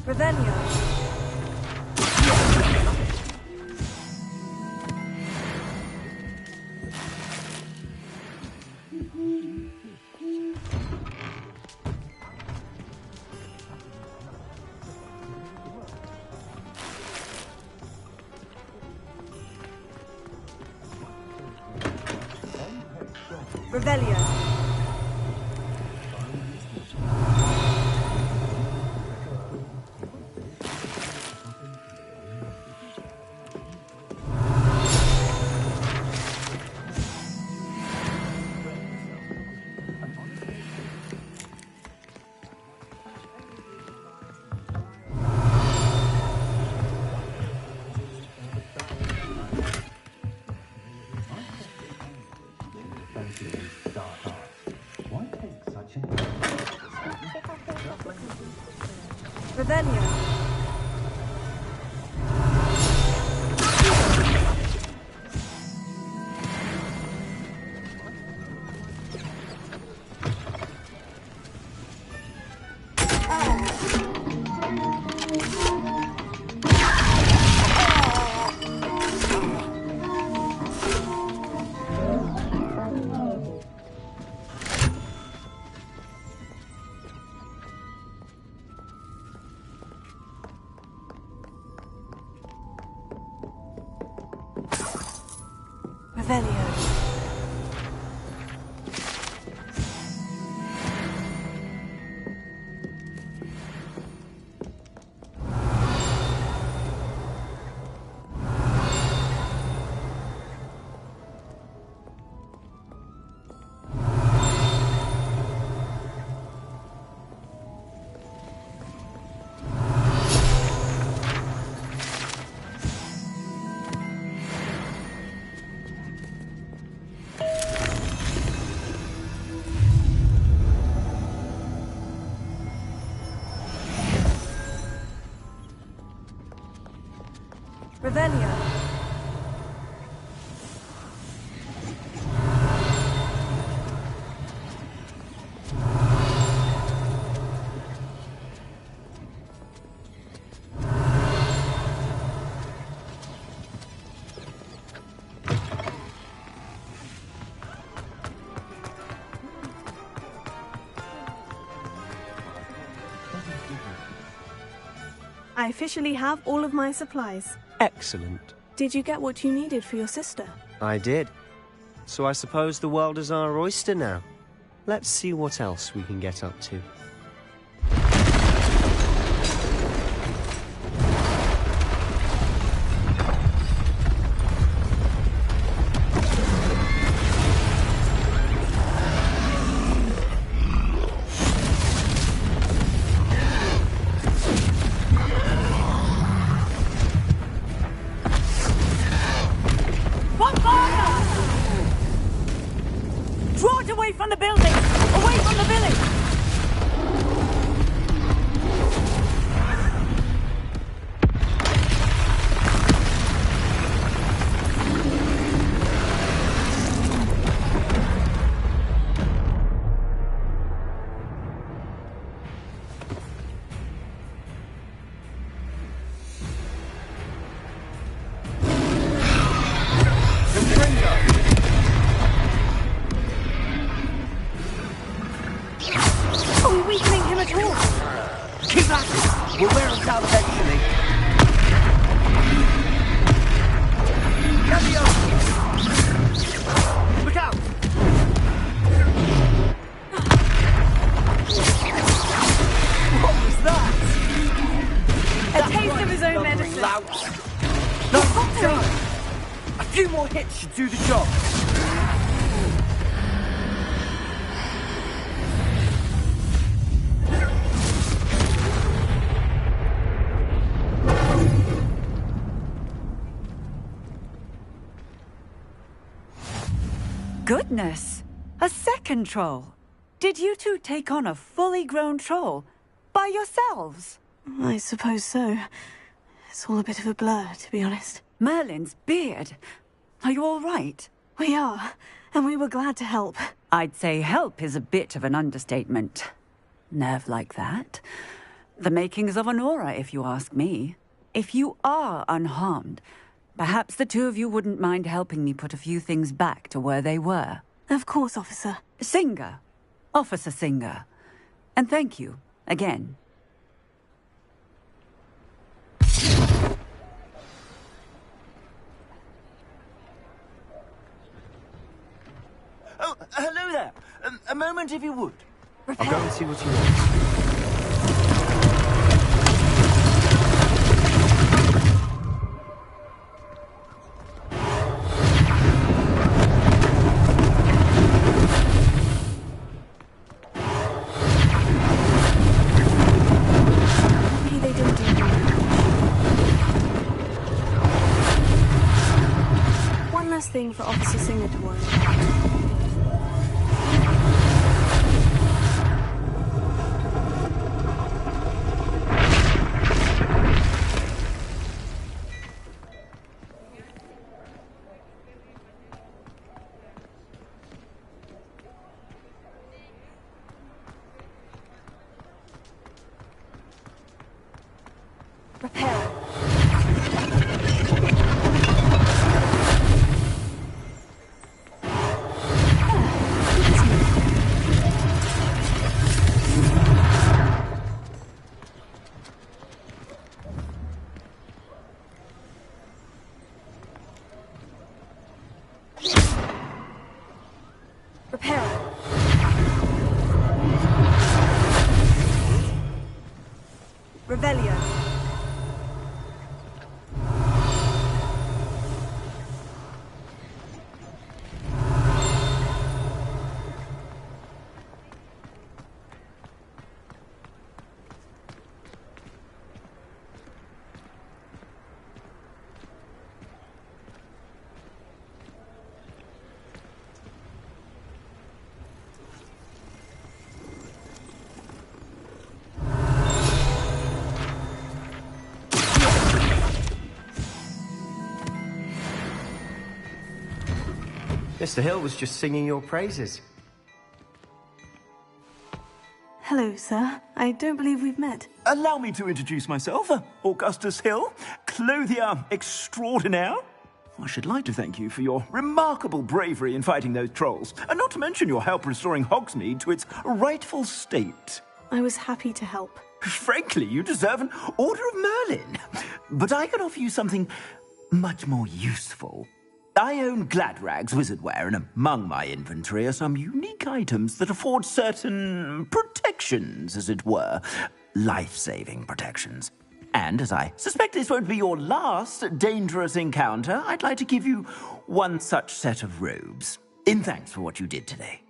Revelio. Revelio. Revelio. Revelio. Revelio. I officially have all of my supplies. Excellent. Did you get what you needed for your sister? I did. So I suppose the world is our oyster now. Let's see what else we can get up to. a taste of his own medicine. No, go! A few more hits should do the job. Goodness! A second troll. Did you two take on a fully grown troll by yourselves? I suppose so. It's all a bit of a blur, to be honest. Merlin's beard. Are you all right? We are, and we were glad to help. I'd say help is a bit of an understatement. Nerve like that. The makings of an aura, if you ask me. If you are unharmed, perhaps the two of you wouldn't mind helping me put a few things back to where they were. Of course, officer. Singer. Officer Singer. And thank you, again. Oh, hello there. A moment, if you would. I'll go and see what you want. Maybe they didn't do that. One less thing for Officer Singer to worry about. Revelio. Mr. Hill was just singing your praises. Hello, sir. I don't believe we've met. Allow me to introduce myself, Augustus Hill, clothier extraordinaire. I should like to thank you for your remarkable bravery in fighting those trolls, and not to mention your help restoring Hogsmeade to its rightful state. I was happy to help. Frankly, you deserve an Order of Merlin. But I can offer you something much more useful. I own Gladrag's wizardware, and among my inventory are some unique items that afford certain protections, as it were. Life-saving protections. And as I suspect this won't be your last dangerous encounter, I'd like to give you one such set of robes, in thanks for what you did today.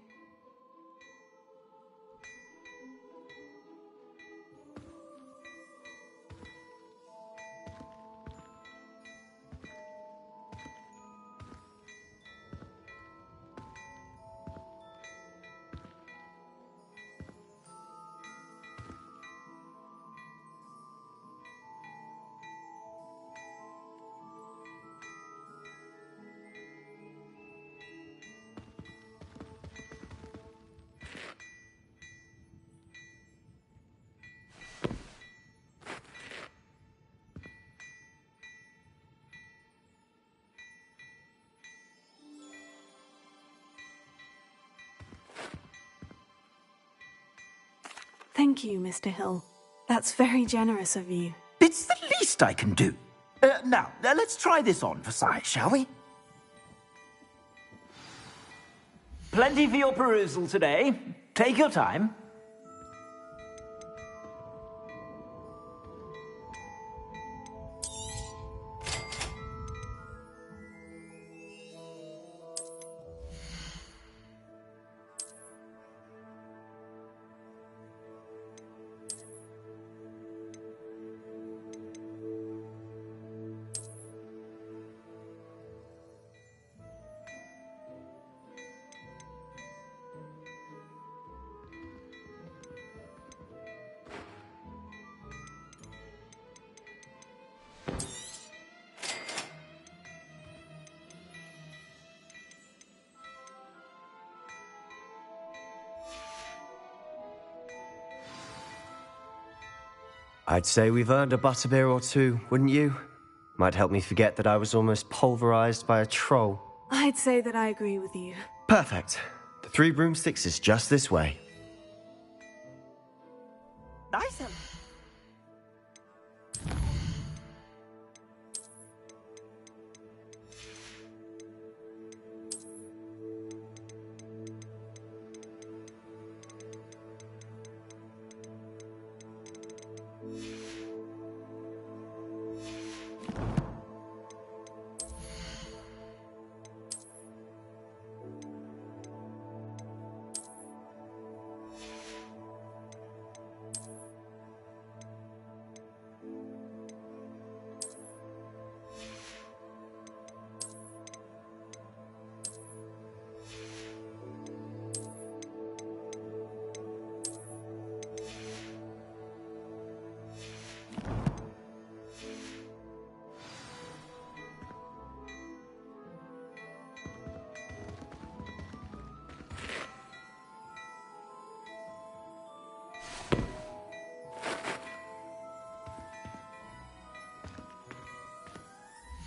Thank you, Mr. Hill. That's very generous of you. It's the least I can do. Now, let's try this on for size, shall we? Plenty for your perusal today. Take your time. I'd say we've earned a butterbeer or two, wouldn't you? Might help me forget that I was almost pulverized by a troll. I'd say that I agree with you. Perfect. The Three Broomsticks is just this way. Nice.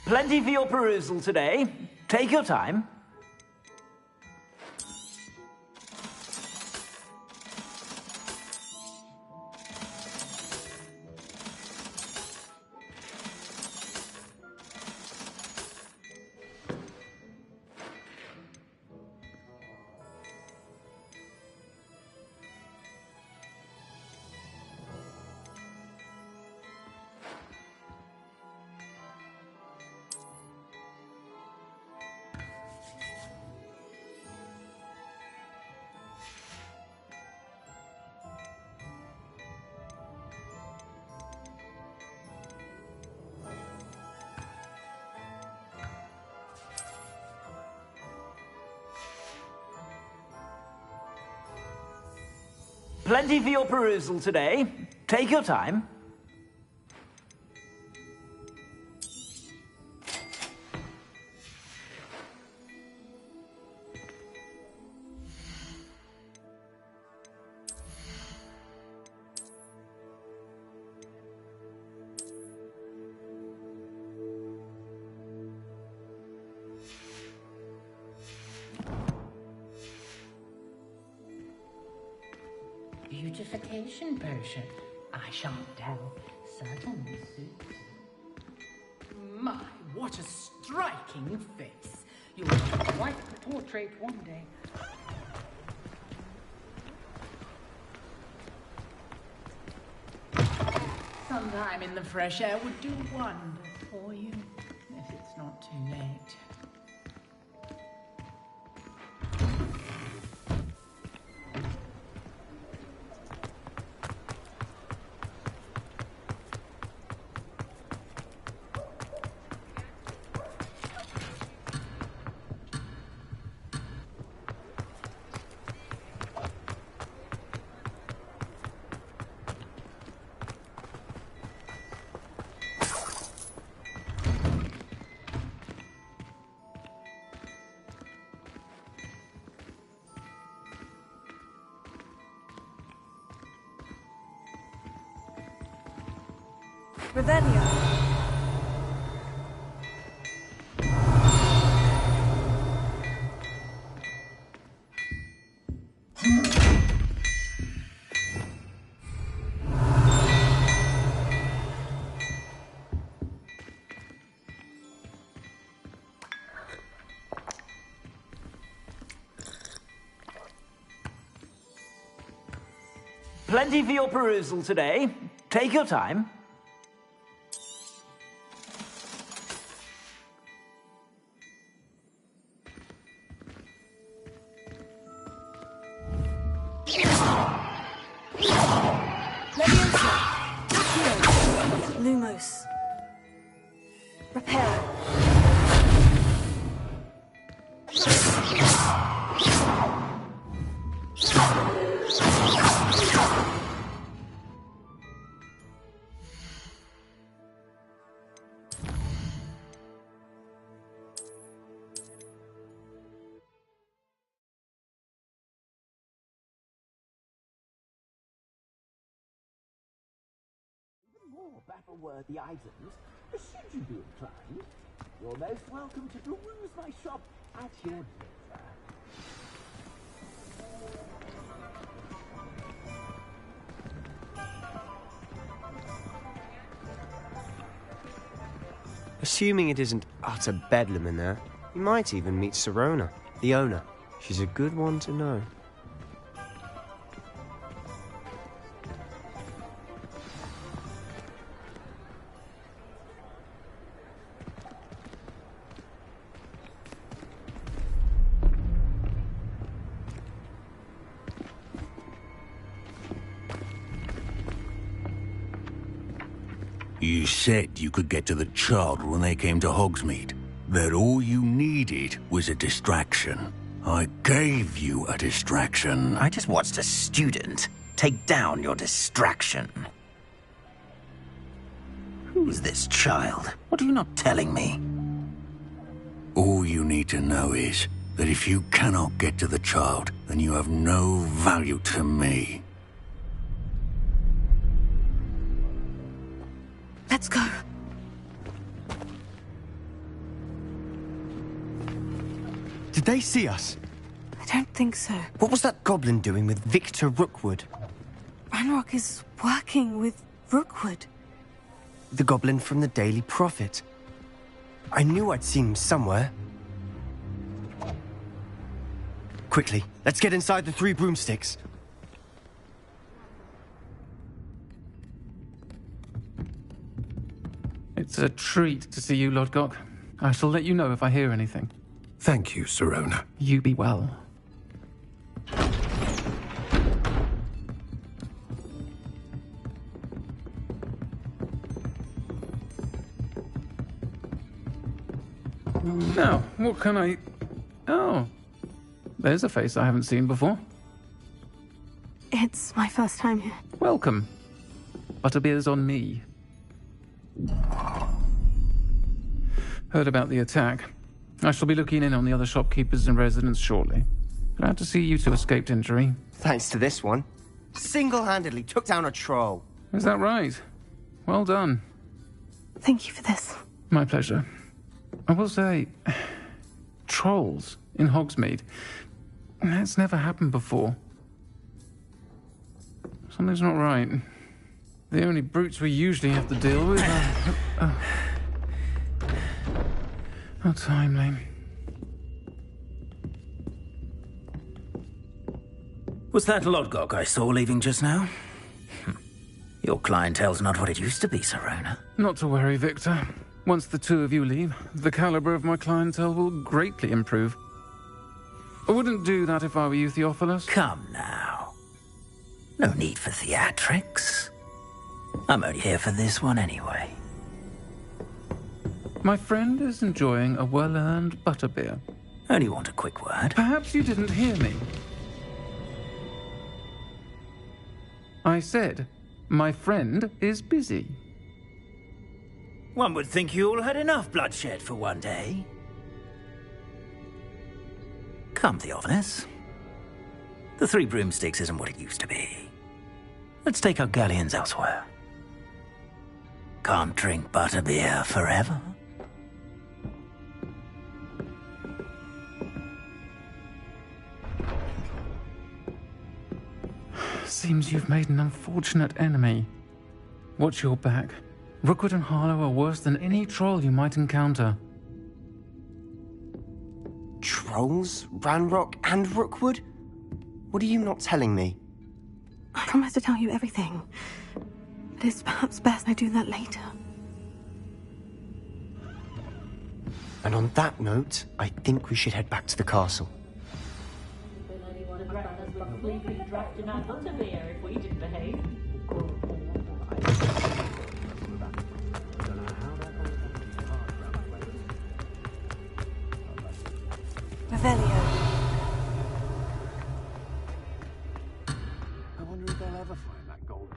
Plenty for your perusal today. Take your time. Plenty for your perusal today. Take your time. Beautification potion. I shan't tell. Certainly suits. My, what a striking face. You will make quite the portrait one day. Sometime in the fresh air would do wonders for you, if it's not too late. Revelio. Plenty for your perusal today. Take your time. Lumos. Repair. more battle-worthy items, should you be inclined, you're most welcome to peruse my shop at your leisure. Assuming it isn't utter bedlam in there, you might even meet Sirona, the owner. She's a good one to know. You said you could get to the child when they came to Hogsmeade. That all you needed was a distraction. I gave you a distraction. I just watched a student take down your distraction. Who's this child? What are you not telling me? All you need to know is that if you cannot get to the child, then you have no value to me. Let's go. Did they see us? I don't think so. What was that goblin doing with Victor Rookwood? Ranrock is working with Rookwood. The goblin from the Daily Prophet. I knew I'd seen him somewhere. Quickly, let's get inside the 3 broomsticks. It's a treat to see you, Lodgok. I shall let you know if I hear anything. Thank you, Sirona. You be well. Now, what can I... Oh, there's a face I haven't seen before. It's my first time here. Welcome. Butterbeer's on me. Heard about the attack. I shall be looking in on the other shopkeepers and residents shortly. Glad to see you two escaped injury. Thanks to this one. Single-handedly took down a troll. Is that right? Well done. Thank you for this. My pleasure. I will say, trolls in Hogsmeade. That's never happened before. Something's not right. The only brutes we usually have to deal with are... How timely. Was that Lodgok I saw leaving just now? Your clientele's not what it used to be, Sirona. Not to worry, Victor. Once the two of you leave, the caliber of my clientele will greatly improve. I wouldn't do that if I were you, Theophilus. Come now. No need for theatrics. I'm only here for this one anyway. My friend is enjoying a well-earned butterbeer. Only want a quick word. Perhaps you didn't hear me. I said, my friend is busy. One would think you all had enough bloodshed for one day. Come, Theophilus. The 3 broomsticks isn't what it used to be. Let's take our galleons elsewhere. Can't drink butterbeer forever. Seems you've made an unfortunate enemy. Watch your back. Rookwood and Harlow are worse than any troll you might encounter. Trolls? Ranrock and Rookwood? What are you not telling me? I promise to tell you everything. But it's perhaps best I do that later. And on that note, I think we should head back to the castle. If we didn't behave. Revelio. I wonder if they'll ever find that gold.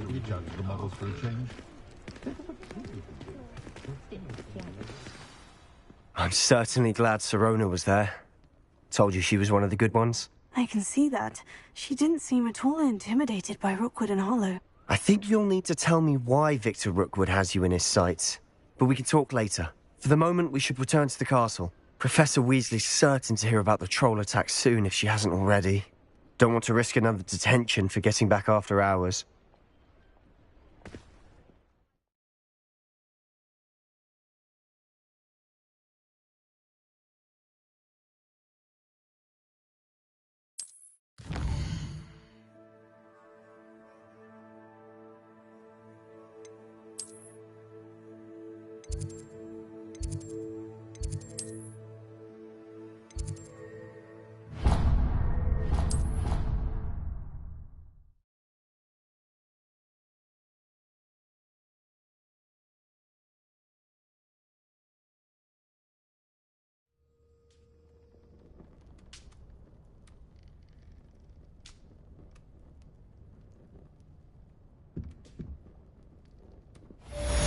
You judge the models for a change. I'm certainly glad Sirona was there. Told you she was one of the good ones. I can see that. She didn't seem at all intimidated by Rookwood and Hollow. I think you'll need to tell me why Victor Rookwood has you in his sights. But we can talk later. For the moment, we should return to the castle. Professor Weasley's certain to hear about the troll attack soon if she hasn't already. Don't want to risk another detention for getting back after hours.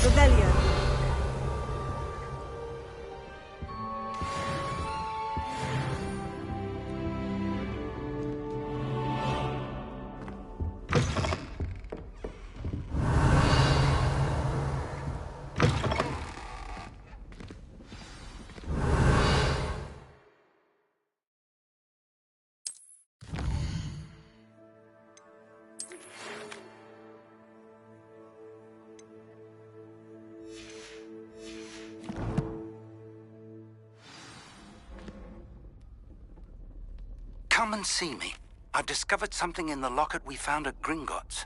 Revelio. Come and see me. I've discovered something in the locket we found at Gringotts.